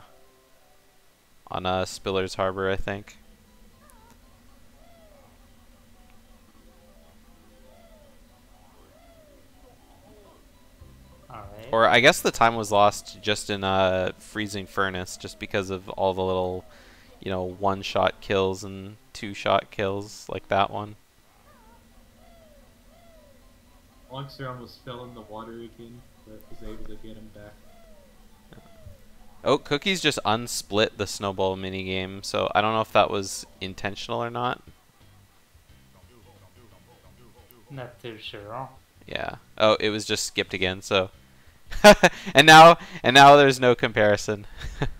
Spiller's Harbor, I think. Alright. Or I guess the time was lost just in Freezing Furnace, just because of all the little, you know, 1-shot kills and 2-shot kills like that one. Shlongster almost fell in the water again, but was able to get him back. Oh, Cookies just unsplit the snowball minigame, so I don't know if that was intentional or not. Not too sure. Yeah. Oh, it was just skipped again, so and now there's no comparison.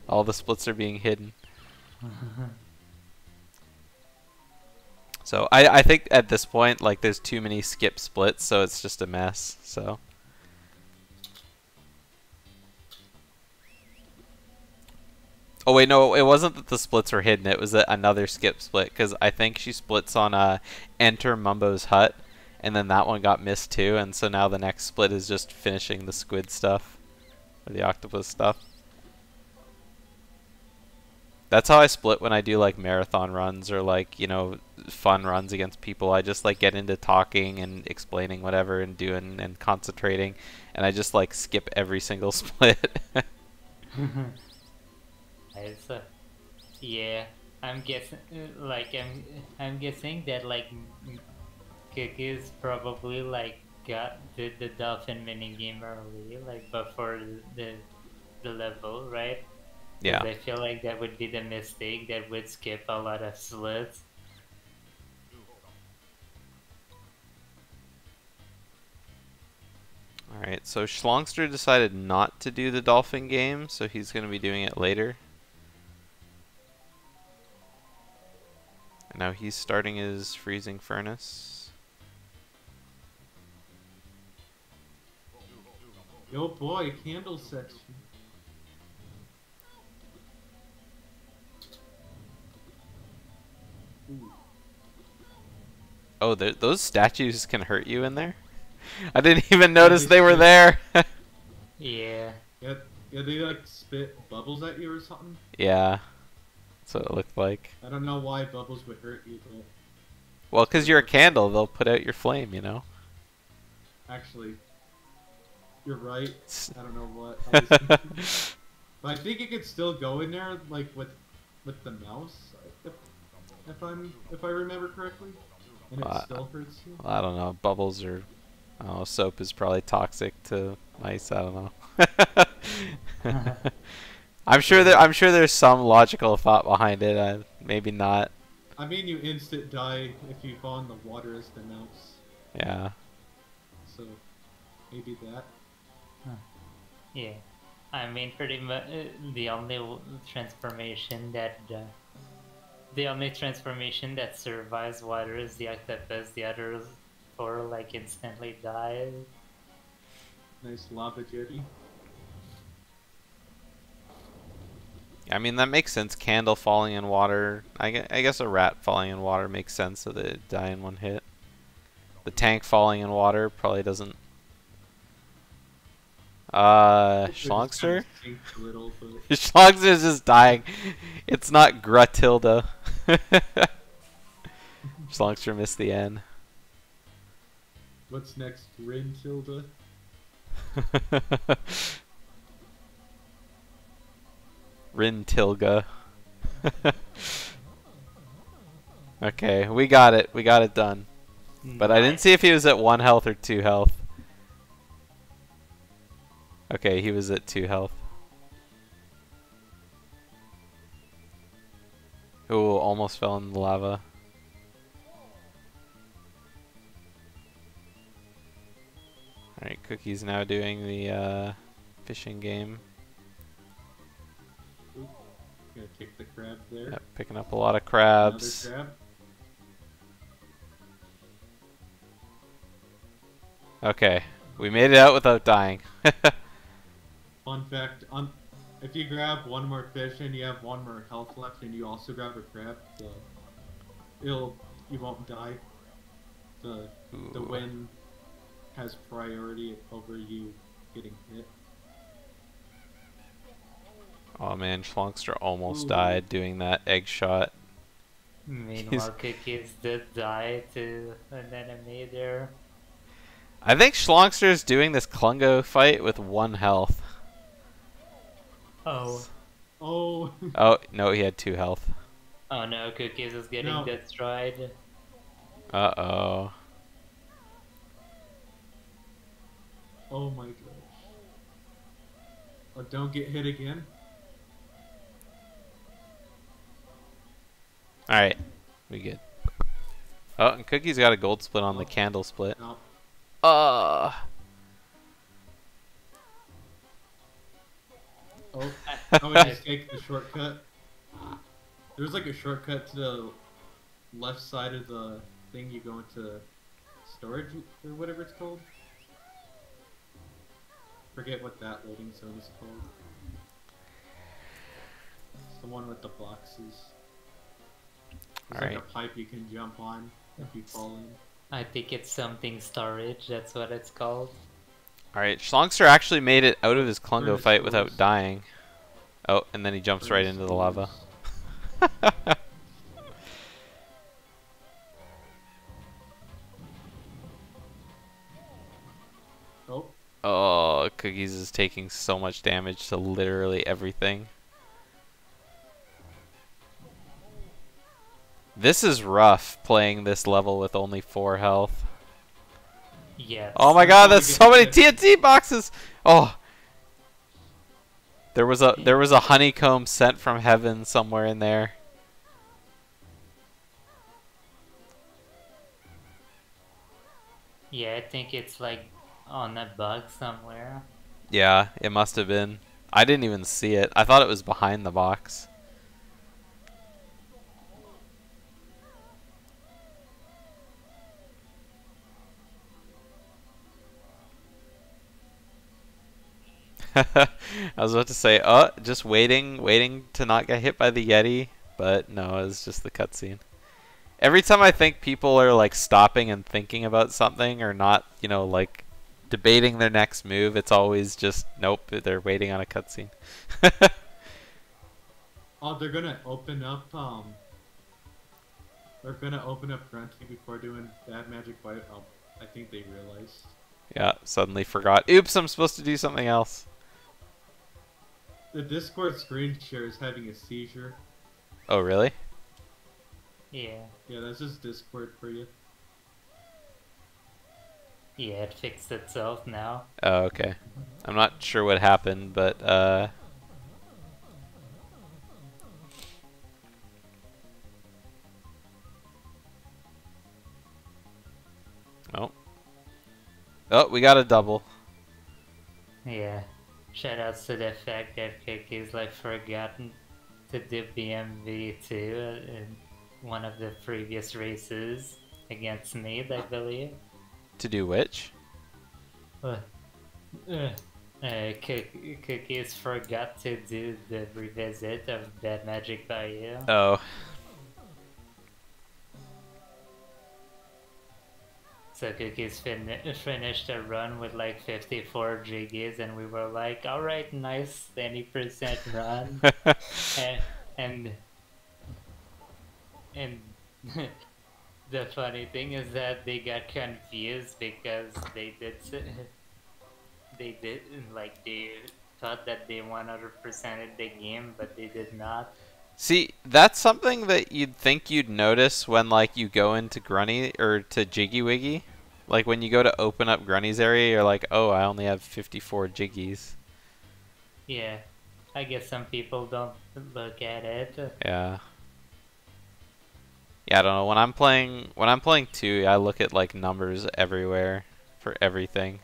All the splits are being hidden. So I think at this point, like, there's too many skip splits, so it's just a mess. So oh wait, no, it wasn't that the splits were hidden. It was another skip split, because I think she splits on Enter Mumbo's Hut, and then that one got missed too, and so now the next split is just finishing the squid stuff, or the octopus stuff. That's how I split when I do like marathon runs or like, you know, fun runs against people. I just like get into talking and explaining whatever and doing and concentrating, and I just like skip every single split. Yeah, I'm guessing, I'm guessing that like Cookies probably like did the dolphin minigame early, like before the level, right? Yeah. 'Cause I feel like that would be the mistake that would skip a lot of slits. Alright, so Shlongster decided not to do the dolphin game, so he's going to be doing it later. And now he's starting his freezing furnace. Yo boy, candle section. Ooh. Oh, those statues can hurt you in there? I didn't even notice they were there. Yeah. Yeah, they like spit bubbles at you or something. Yeah, that's what it looked like. I don't know why bubbles would hurt you, but Well, because you're a candle, they'll put out your flame, you know? actually, you're right. I don't know what I was thinking. But I think it could still go in there, like with the mouse, if I remember correctly, and it still hurts you. I don't know. Bubbles or soap is probably toxic to mice. I don't know. I'm sure there's some logical thought behind it. Maybe not. I mean, you instant die if you fall in the water as the mouse. Yeah. So maybe that. Yeah. I mean, pretty much the only transformation that survives water is the octopus. The others four like instantly die. Nice lava jetty. I mean, that makes sense. Candle falling in water. I guess a rat falling in water makes sense so that it die in one hit. The tank falling in water probably doesn't. Shlongster? Shlongster's just dying. It's not Grutilda. Shlongster missed the N. What's next? Rintilda? Rintilga. Okay, we got it. We got it done. But I didn't see if he was at 1 health or 2 health. Okay, he was at 2 health. Oh, almost fell in the lava. Alright, Cookie's now doing the fishing game. Oop, gonna kick the crab there. Yep, picking up a lot of crabs. Another crab. Okay, we made it out without dying. Fun fact: if you grab one more fish and you have one more health left, and you also grab a crab, you won't die. The Ooh. win has priority over you getting hit. Oh man, Shlongster almost Ooh. died doing that egg shot. Meanwhile, Cookies did die to an enemy there. I think Shlongster's doing this Klungo fight with 1 health. Oh. Oh. Oh, no, he had 2 health. Oh no, Cookies is getting No. destroyed. Uh-oh. Oh my gosh. Oh, don't get hit again. Alright, we good. Oh, and Cookie's got a gold split on the candle split. No. Uh Oh, I would just take the shortcut. There's like a shortcut to the left side of the thing. You go into storage or whatever it's called. Forget what that loading zone is called. It's the one with the boxes. There's like a pipe you can jump on if you fall in. I think it's something storage, that's what it's called. Alright, Shlongster actually made it out of his Klungo Furnace fight without doors. dying. Oh, and then he jumps right into the lava. Oh, Oh, Cookies is taking so much damage to literally everything. This is rough, playing this level with only 4 health. Yes. Oh my god, there's so many TNT boxes! Oh! There was a honeycomb sent from heaven somewhere in there. Yeah, I think it's like on a bug somewhere. Yeah, it must have been. I didn't even see it. I thought it was behind the box. I was about to say, oh, just waiting to not get hit by the Yeti, but no, it's just the cutscene. Every time I think people are like stopping and thinking about something or not, you know, like debating their next move, it's always just, nope, they're waiting on a cutscene. oh, they're gonna open up. They're gonna open up Grunty before doing Bad Magic Bite. Oh, I think they realized. Yeah, suddenly forgot. Oops, I'm supposed to do something else. The Discord screen share is having a seizure. Oh, really? Yeah. Yeah, that's just Discord for you. Yeah, it fixed itself now. Oh, okay. I'm not sure what happened, but oh. Oh, we got a double. Yeah. Shoutouts to the fact that Cookie's like forgotten to do BMV2 in one of the previous races against me, I believe. To do which? Cookies forgot to do the revisit of Bad Magic Bayou. Oh. So Cookies finished a run with like 54 jiggies, and we were like, alright, nice 20% run. and the funny thing is that they got confused because they thought that they 100%ed the game, but they did not. See, that's something that you'd think you'd notice when, like, you go into Grunty or to Jiggy Wiggy. Like, when you go to open up Grunty's area, you're like, oh, I only have 54 Jiggies. Yeah, I guess some people don't look at it. Yeah. Yeah, I don't know. When I'm playing 2, I look at like numbers everywhere for everything.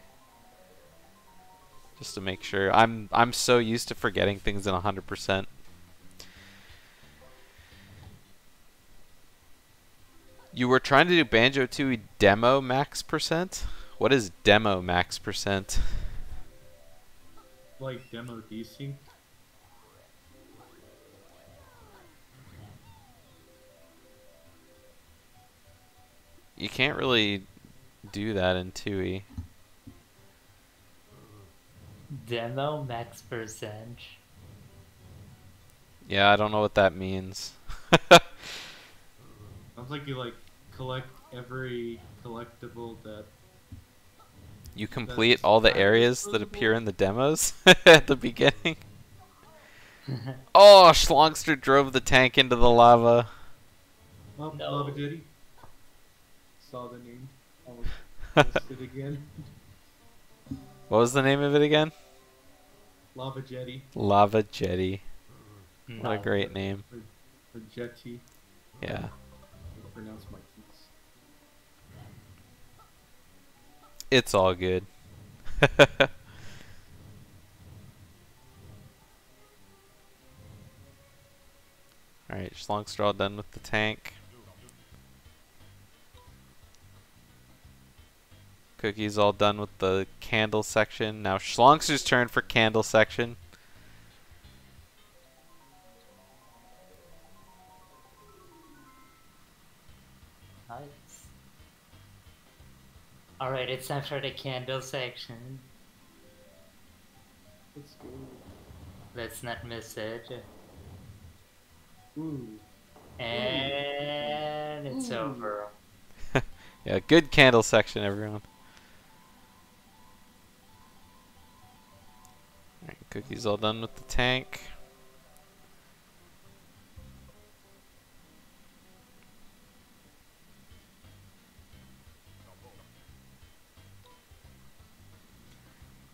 Just to make sure. I'm so used to forgetting things in 100%. You were trying to do Banjo Tooie demo max percent? What is demo max percent? Like demo desync. You can't really do that in Tooie. Demo max percent. Yeah, I don't know what that means. Sounds like you like collect every collectible that. You complete That's all the not areas that visible? appear in the demos at the beginning. Oh, Shlongster drove the tank into the lava. Oh, No. Lava Jetty. Saw the name. Almost missed it again. What was the name of it again? Lava Jetty. Lava Jetty. What a No. great name. Or Jetty. Yeah. I pronounce my keys. It's all good. Alright, Shlongster all done with the tank. Cookie's all done with the candle section. Now Shlongster's turn for candle section. Nice. Alright, it's time for the candle section. Let's go. Let's not miss it. Ooh. And it's Ooh. over. Yeah, good candle section, everyone. Alright, Cookie's all done with the tank.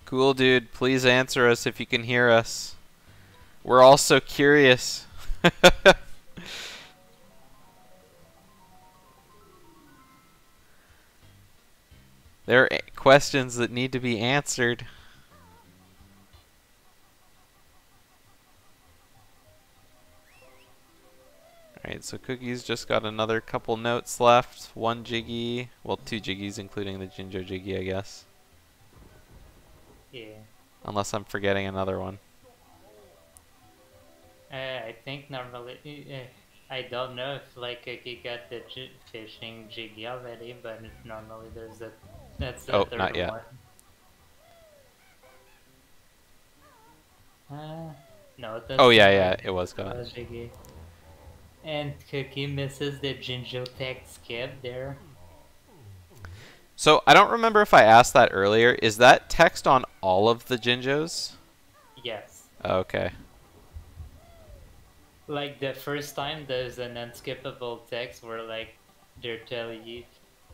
Cool, dude. Please answer us if you can hear us. We're all so curious. There are questions that need to be answered. Alright, so Cookie's just got another couple notes left. 1 Jiggy. Well, 2 Jiggies, including the Jinjo Jiggy, I guess. Yeah. Unless I'm forgetting another one. I think normally, I don't know if like he got the fishing jiggy already, but normally there's a, that's the Oh, third not yet. one. No, that's Oh, yeah, not yeah, it was the gone. jiggy. And Cookie misses the Jinjo tech skip there. So, I don't remember if I asked that earlier. Is that text on all of the Jinjos? Yes. Okay. Like the first time there's an unskippable text where like they're telling you,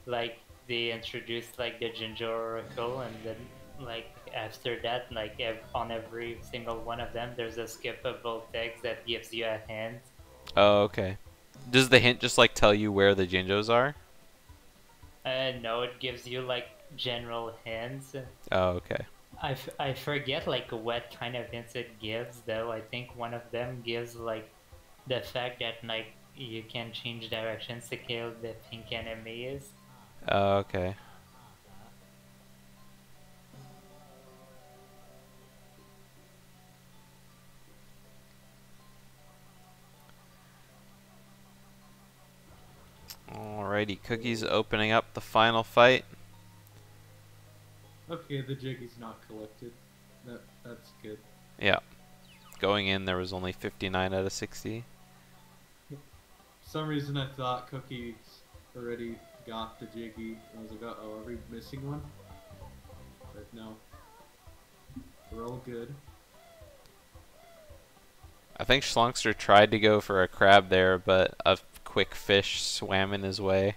like they introduced like the Jinjo Oracle, and then like after that, like on every single one of them, there's a skippable text that gives you a hint. Oh, okay. Does the hint just like tell you where the Jinjos are? No, it gives you like general hints. Oh, okay. I forget like what kind of hints it gives though. I think one of them gives like the fact that like you can change directions to kill the pink enemies. Oh, okay. Alrighty, Cookie's opening up the final fight. Okay, the Jiggy's not collected. That's good. Yeah. Going in, there was only 59 out of 60. For some reason I thought Cookie's already got the Jiggy. I was like, uh-oh, are we missing one? But no. We're all good. I think Shlongster tried to go for a crab there, but a quick fish swam in his way.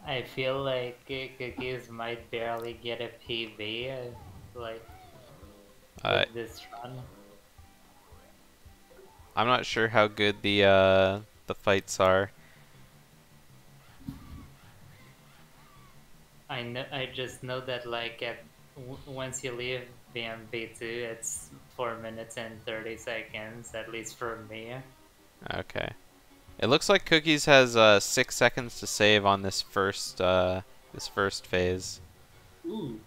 I feel like Cookies might barely get a PB. Like with this run. I'm not sure how good the fights are. I just know that like once you leave BMB2, it's 4 minutes and 30 seconds, at least for me. Okay. It looks like Cookies has 6 seconds to save on this first phase. Ooh,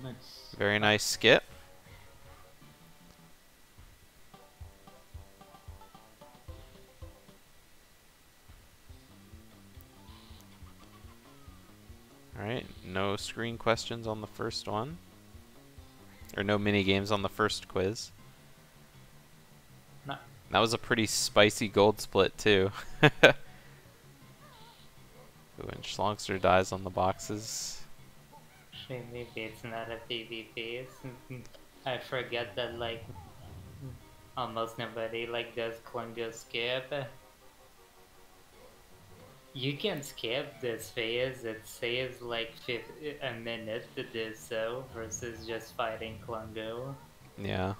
nice. Very nice skip. Alright, no screen questions on the first one. Or no mini games on the first quiz. No. That was a pretty spicy gold split too. Ooh, and Shlongster dies on the boxes. Actually, maybe it's not a PvP. I forget that like almost nobody like does Klungo skip. You can skip this phase. It saves like a minute to do so versus just fighting Klungo. Yeah.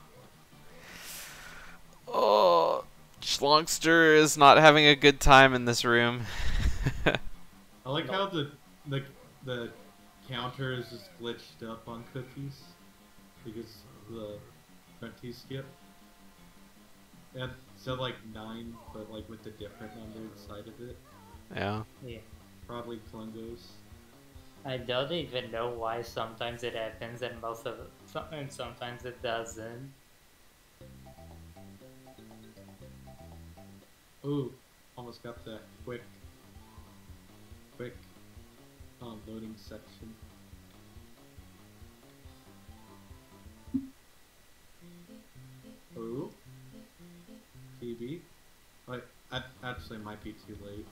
Oh, Shlongster is not having a good time in this room. I like how the counter is just glitched up on Cookies because the Grunty skip. And so like 9, but like with the different number inside of it. Yeah. Yeah. Probably Klungos. I don't even know why sometimes it happens and sometimes it doesn't. Ooh, almost got that quick loading section. Ooh, PB. Wait, actually, it might be too late.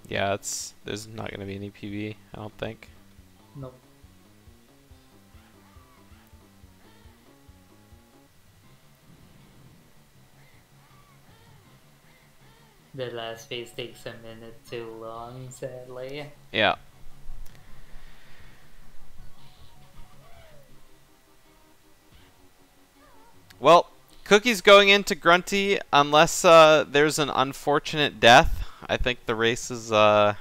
Yeah, there's not gonna be any PB, I don't think. Nope. The last phase takes a minute too long, sadly. Yeah. Well, Cookie's going into Grunty unless there's an unfortunate death. I think the race is Nice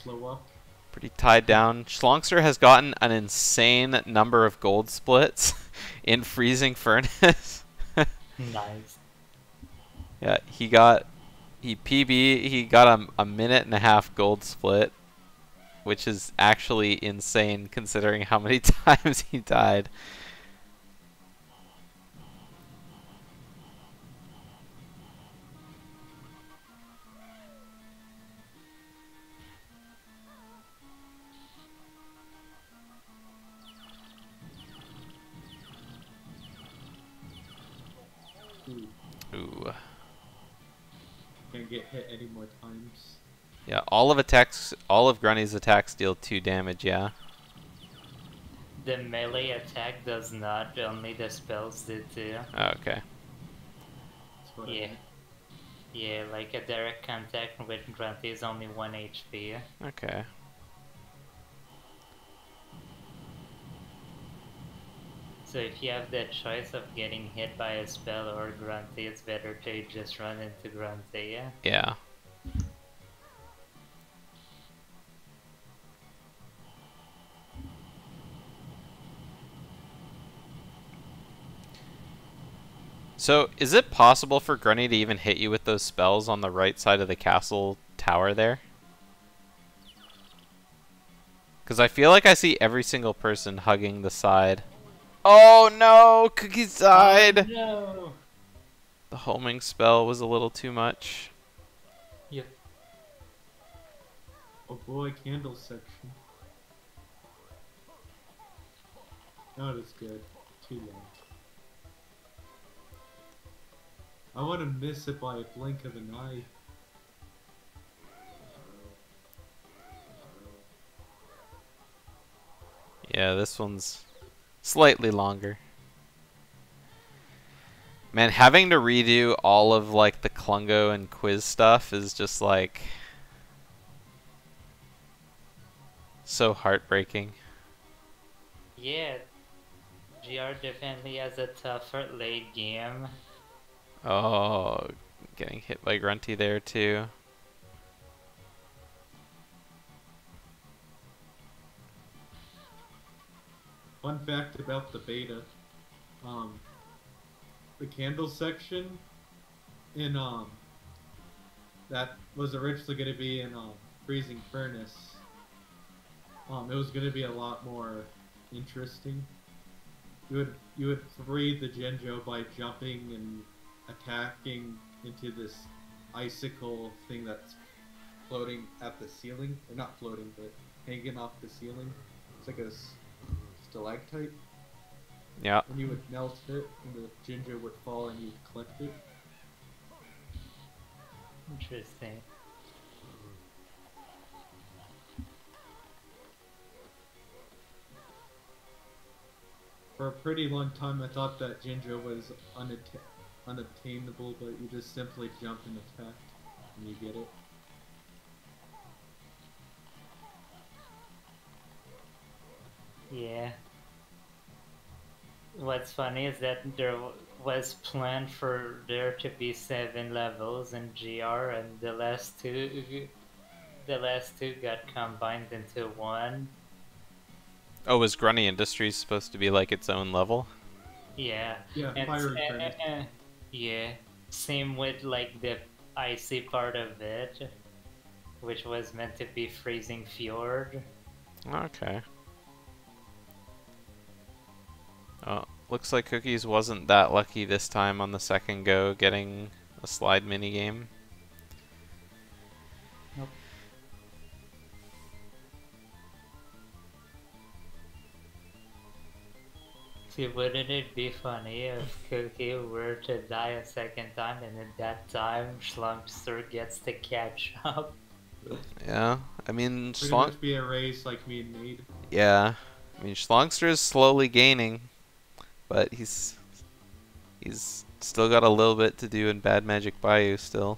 slow up. pretty tied down. Shlongster has gotten an insane number of gold splits in Freezing Furnace. Nice. Yeah, he got a minute and a half gold split, which is actually insane considering how many times he died. Ooh. Can't get hit any more times. Yeah, all of Grunty's attacks deal 2 damage, yeah. The melee attack does not, only the spells do too. Oh, okay. That's what I Yeah. meant. Yeah, like a direct contact with Grunty is only 1 HP. Okay. So if you have the choice of getting hit by a spell or Grunty, it's better to just run into Grunty. Yeah. So, is it possible for Grunty to even hit you with those spells on the right side of the castle tower there? Because I feel like I see every single person hugging the side. Oh no! Cookies died! No! The homing spell was a little too much. Yep. Oh boy, candle section. Not as good. Too long. I want to miss it by a blink of an eye. Yeah, this one's slightly longer. Man, having to redo all of like the Klungo and quiz stuff is just like so heartbreaking. Yeah. GR definitely has a tougher late game. Oh, getting hit by Grunty there too. Fun fact about the beta, the candle section in that was originally going to be in freezing furnace. It was going to be a lot more interesting. You would free the Genjo by jumping and attacking into this icicle thing that's floating at the ceiling, or not floating, but hanging off the ceiling. It's like a stalactite. Yeah. And you would melt it, and the ginger would fall, and you'd collect it. Interesting. For a pretty long time, I thought that ginger was unattainable, but you just simply jump and attack, and you get it. Yeah. What's funny is that there was planned for there to be 7 levels in GR, and the last two got combined into one. Oh, was Grunty Industries supposed to be like its own level? Yeah. Yeah, And fire furnace. yeah. Same with like the icy part of it, which was meant to be Freezing Fjord. Okay. Oh, looks like Cookies wasn't that lucky this time on the second go getting a slide minigame. Nope. See, wouldn't it be funny if Cookie were to die a second time, and at that time Shlongster gets to catch up? Yeah, I mean, Pretty much be a race like me and Nate. yeah, I mean, Shlongster is slowly gaining, but he's still got a little bit to do in Bad Magic Bayou still.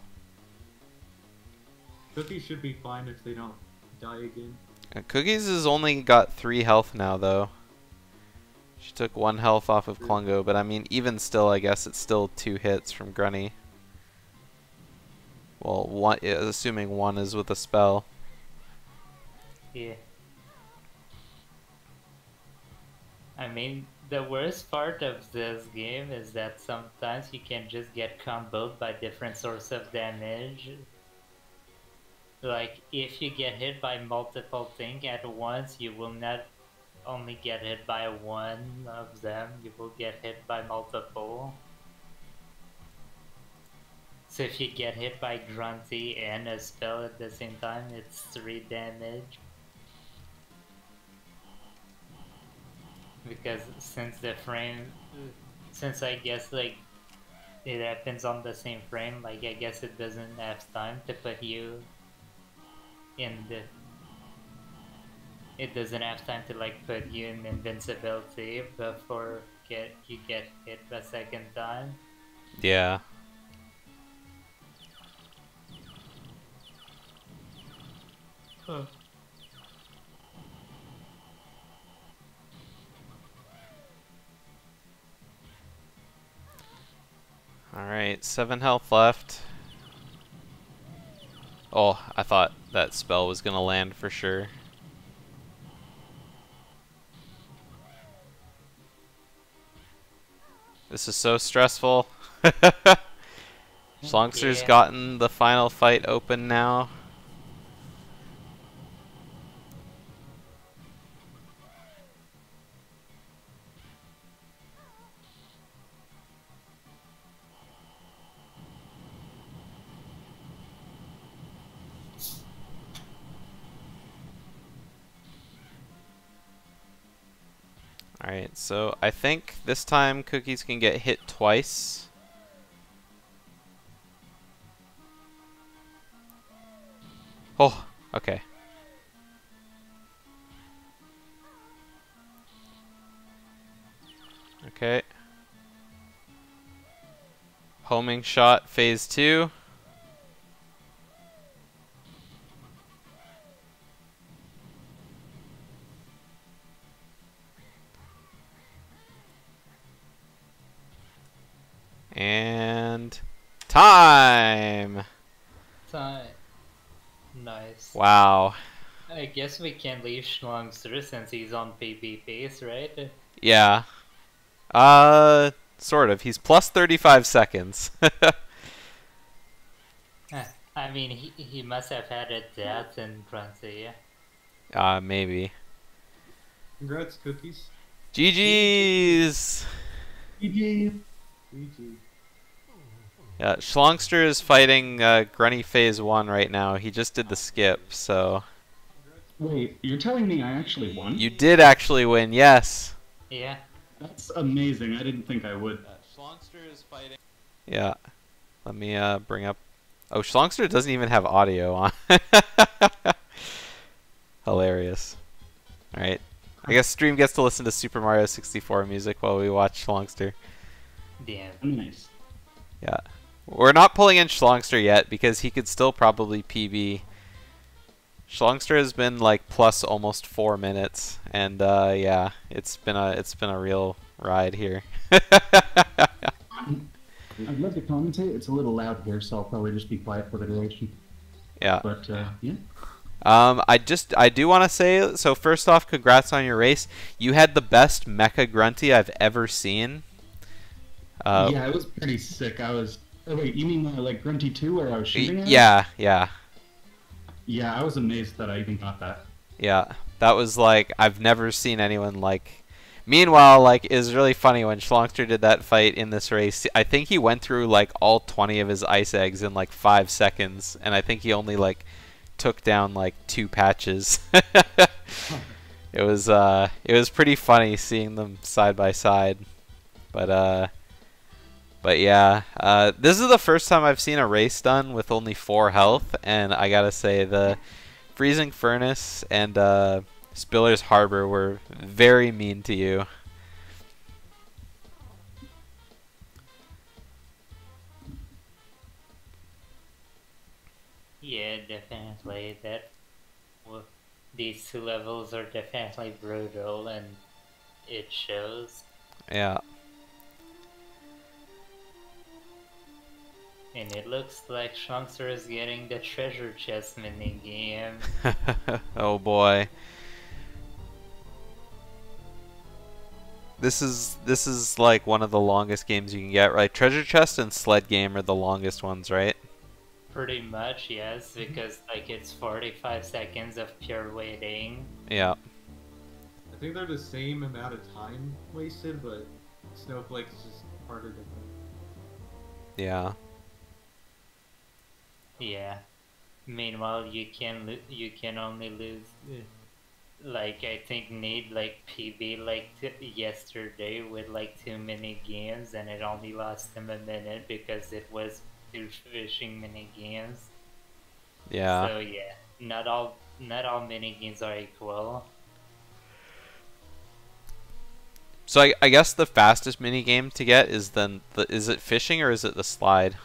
Cookies should be fine if they don't die again. Cookies has only got 3 health now, though. She took 1 health off of Klungo, but I mean, even still, I guess it's still 2 hits from Grunty. Well, one, assuming 1 is with a spell. Yeah. I mean, the worst part of this game is that sometimes you can just get comboed by different sources of damage. Like, if you get hit by multiple things at once, you will not only get hit by one of them, you will get hit by multiple. So if you get hit by Grunty and a spell at the same time, it's 3 damage. Because since I guess like it happens on the same frame, like I guess it doesn't have time to put you in the... It doesn't have time to like put you in invincibility before you get hit a second time. Yeah. Huh. Alright, 7 health left. Oh, I thought that spell was gonna land for sure. This is so stressful. Shlongster's Yeah. gotten the final fight open now. Alright, so I think this time Cookies can get hit twice. Oh, okay. Okay. Homing shot, phase 2. Time! Time. Nice. Wow. I guess we can leave Shlongster since he's on PB base, right? Yeah. Sort of. He's plus 35 seconds. I mean, he must have had a death in Grunty. Maybe. Congrats, Cookies. GG's! GG. GG. Yeah, Shlongster is fighting Grunty Phase 1 right now. He just did the skip, so... Wait, you're telling me I actually won? You did actually win, yes. Yeah. That's amazing. I didn't think I would. Shlongster is fighting... Yeah. Let me bring up... Oh, Shlongster doesn't even have audio on. Hilarious. Alright. I guess stream gets to listen to Super Mario 64 music while we watch Shlongster. Damn. Nice. Yeah. We're not pulling in Shlongster yet because he could still probably PB. Shlongster has been like plus almost 4 minutes, and yeah, it's been a real ride here. I'd love to commentate. It's a little loud here, so I'll probably just be quiet for the duration. Yeah. But yeah. I do want to say, so first off, congrats on your race. You had the best Mecha Grunty I've ever seen. Yeah, it was pretty sick. I was. Oh, wait, you mean like Grunty 2 where I was shooting at? Yeah, yeah. Yeah, I was amazed that I even got that. Yeah, that was like, I've never seen anyone like... Meanwhile, like, it was really funny when Shlongster did that fight in this race. I think he went through like all 20 of his ice eggs in like 5 seconds, and I think he only like took down like 2 patches. It was pretty funny seeing them side by side. But yeah, this is the first time I've seen a race done with only 4 health, and I gotta say the Freezing Furnace and Spiller's Harbor were very mean to you. Yeah, definitely. These 2 levels are definitely brutal, and it shows. Yeah. And it looks like Shlongster is getting the treasure chest mini game. Oh boy. This is like one of the longest games you can get, right? Treasure chest and sled game are the longest ones, right? Pretty much, yes, because like it's 45 seconds of pure waiting. Yeah. I think they're the same amount of time wasted, but Snowflake is just harder to win. Yeah. Yeah. Meanwhile, you can only lose. Like I think Nate like PB like yesterday with like 2 mini games, and it only lost him a minute because it was 2 fishing mini games. Yeah. So yeah, not all mini games are equal. So I guess the fastest mini game to get is is it fishing or is it the slide?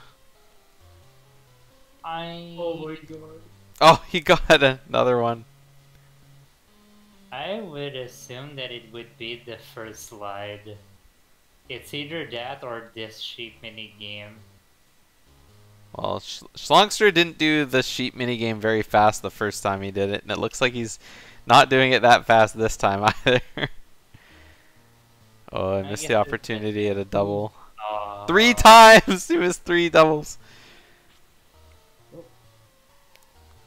Oh my god. Oh, he got another one. I would assume that it would be the first slide. It's either that or this sheep mini game. Well, Shlongster didn't do the sheep mini game very fast the first time he did it, and it looks like he's not doing it that fast this time either. Oh, I missed the opportunity at a double. 3 times! It was 3 doubles.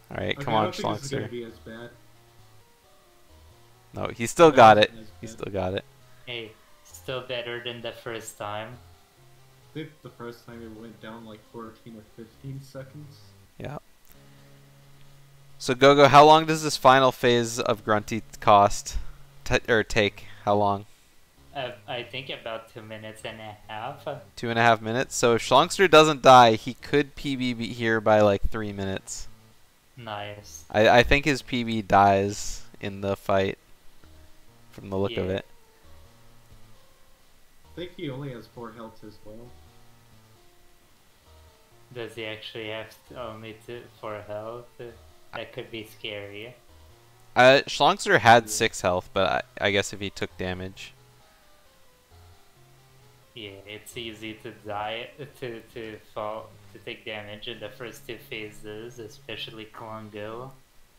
Alright, come on, Shlongster. No, he still got it. He still got it. Hey, still better than the first time. I think the first time it went down like 14 or 15 seconds. Yeah. So Gogo, how long does this final phase of Grunty cost? Or take? How long? I think about 2.5 minutes. 2.5 minutes? So if Shlongster doesn't die, he could PB here by like 3 minutes. Nice. I think his PB dies in the fight, from the look of it. I think he only has 4 health as well. Does he actually have only 4 health? That could be scary. Shlongster had 6 health, but I guess if he took damage. Yeah, it's easy to die, to fall, to take damage in the first two phases, especially Klongo.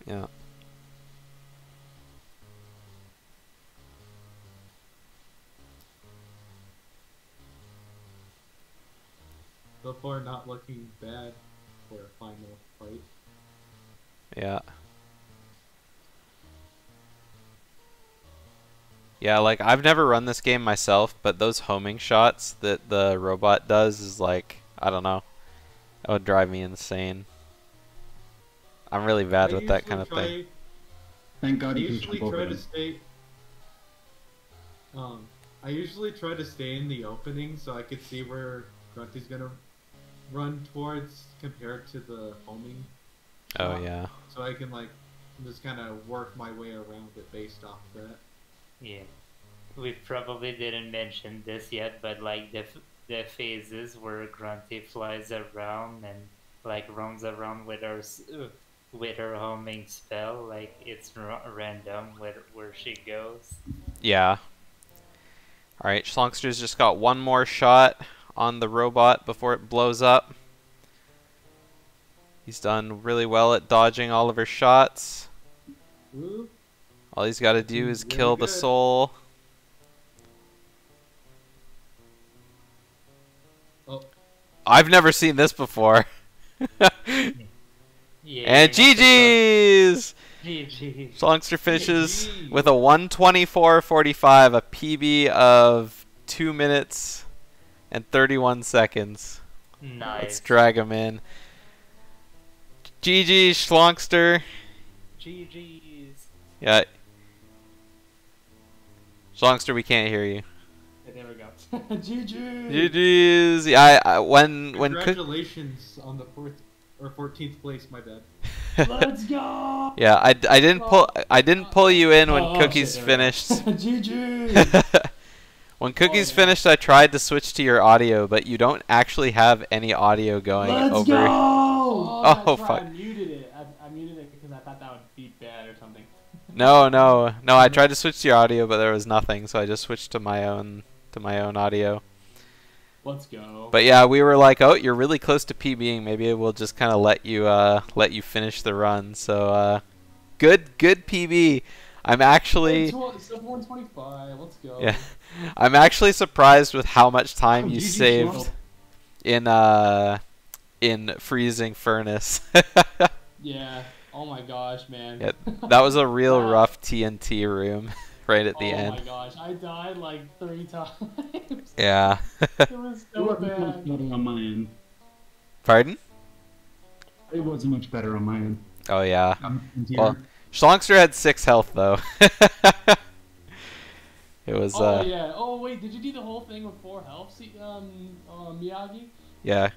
Yeah. So far, not looking bad for a final fight. Yeah. Yeah, like, I've never run this game myself, but those homing shots that the robot does is like, I don't know. That would drive me insane. I'm really bad with that kind of thing. Thank God I you can usually jump over try to them. stay. I usually try to stay in the opening so I could see where Grunty's gonna run towards compared to the homing. Oh, yeah. So I can like just kind of work my way around it based off that. Yeah, we probably didn't mention this yet, but like the phases where Grunty flies around and like roams around with her homing spell, like it's random where she goes. Yeah. Alright, Shlongster's just got one more shot on the robot before it blows up. He's done really well at dodging all of her shots. Ooh. All he's got to do is Really kill the good. soul. Oh, I've never seen this before. Yeah, And GG's! GG. Shlongster finishes GG. with a 124.45, a PB of 2 minutes and 31 seconds. Let's Nice. drag him in. GG, Shlongster. GG's. Yeah. Shlongster, we can't hear you. Hey, there we go. GG. GG's. Yeah, when congratulations on the 14th place. My bad. Let's go. Yeah, I didn't pull you in when Oh, Cookies shit, there we go. finished. GG. When Cookies yeah. finished, I tried to switch to your audio, but you don't actually have any audio going Let's over. go. Oh, That's right, fuck. I muted it. I muted it because I thought that would be bad or something. No. I tried to switch to your audio, but there was nothing, so I just switched to my own audio. Let's go. But yeah, we were like, oh, you're really close to PBing. Maybe we'll just kind of let you finish the run. So good PB. I'm actually 125. Let's go. yeah, I'm actually surprised with how much time you GG saved Schlong. in freezing furnace. Yeah. Oh my gosh, man. Yeah, that was a real Wow. rough TNT room right at the Oh end. my gosh, I died like 3 times. Yeah. It was It so wasn't much bad. better on my end. Pardon? It wasn't much better on my end. Oh yeah. Here. Well, Shlongster had 6 health though. It was Oh yeah. Oh wait, did you do the whole thing with 4 health, Miyagi? yeah.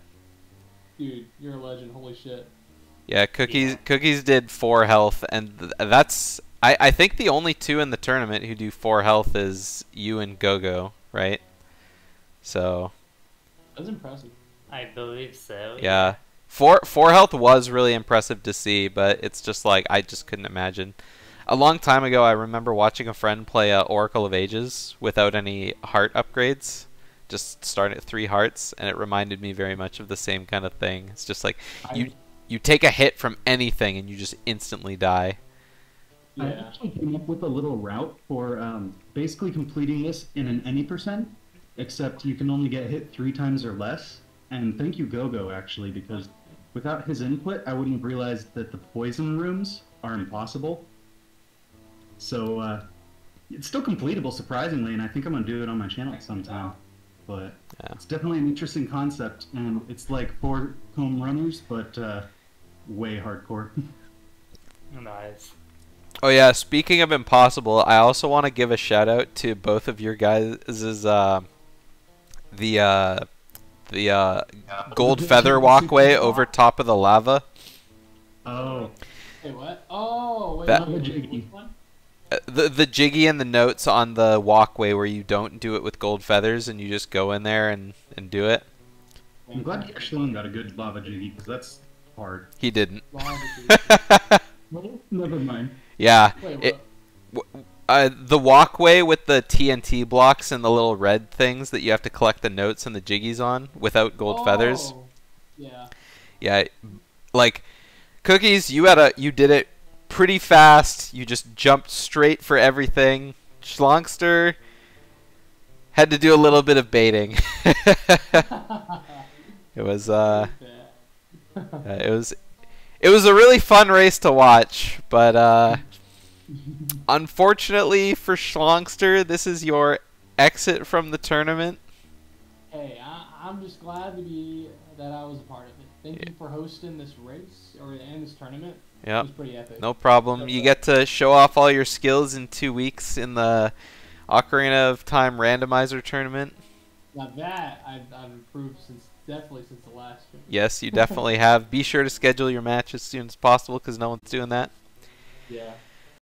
Dude, you're a legend. Holy shit. Yeah, Cookies Yeah. Cookies did 4 health, and that's I think the only 2 in the tournament who do 4 health is you and Gogo, right? So That's impressive. I believe so. yeah, 4 health was really impressive to see, but it's just like I just couldn't imagine. A long time ago, I remember watching a friend play Oracle of Ages without any heart upgrades, just starting at 3 hearts, and it reminded me very much of the same kind of thing. It's just like you take a hit from anything and you just instantly die. I Yeah. actually came up with a little route for basically completing this in an any percent, except you can only get hit 3 times or less. And thank you, Gogo, actually, because without his input, I wouldn't have realized that the poison rooms are impossible. So it's still completable, surprisingly, and I think I'm gonna do it on my channel sometime. But Yeah. it's definitely an interesting concept, and it's like 4 home runners, but way hardcore. Nice. Oh yeah, speaking of impossible, I also want to give a shout out to both of your guys' the gold feather walkway over top of the lava. Oh, Wait, what? Oh, wait. That- Which one? The jiggy and the notes on the walkway where you don't do it with gold feathers and you just go in there and do it. I'm glad Shlong got a good lava jiggy, because that's hard. He didn't. Lava, dude. Well, never mind. Yeah. Wait, It, what? The walkway with the TNT blocks and the little red things that you have to collect the notes and the jiggies on without gold feathers. Yeah. Yeah, like Cookies, you did it pretty fast. You just jumped straight for everything. Shlongster had to do a little bit of baiting. It was it was a really fun race to watch, but unfortunately for Shlongster, this is your exit from the tournament. Hey, I'm just glad that I was a part of it. Thank you for hosting this race and this tournament. Yep. It was pretty epic. No problem. You get to show off all your skills in 2 weeks in the Ocarina of Time randomizer tournament. Now that I've improved definitely since the last one. Yes, you definitely have. Be sure to schedule your match as soon as possible because no one's doing that. Yeah.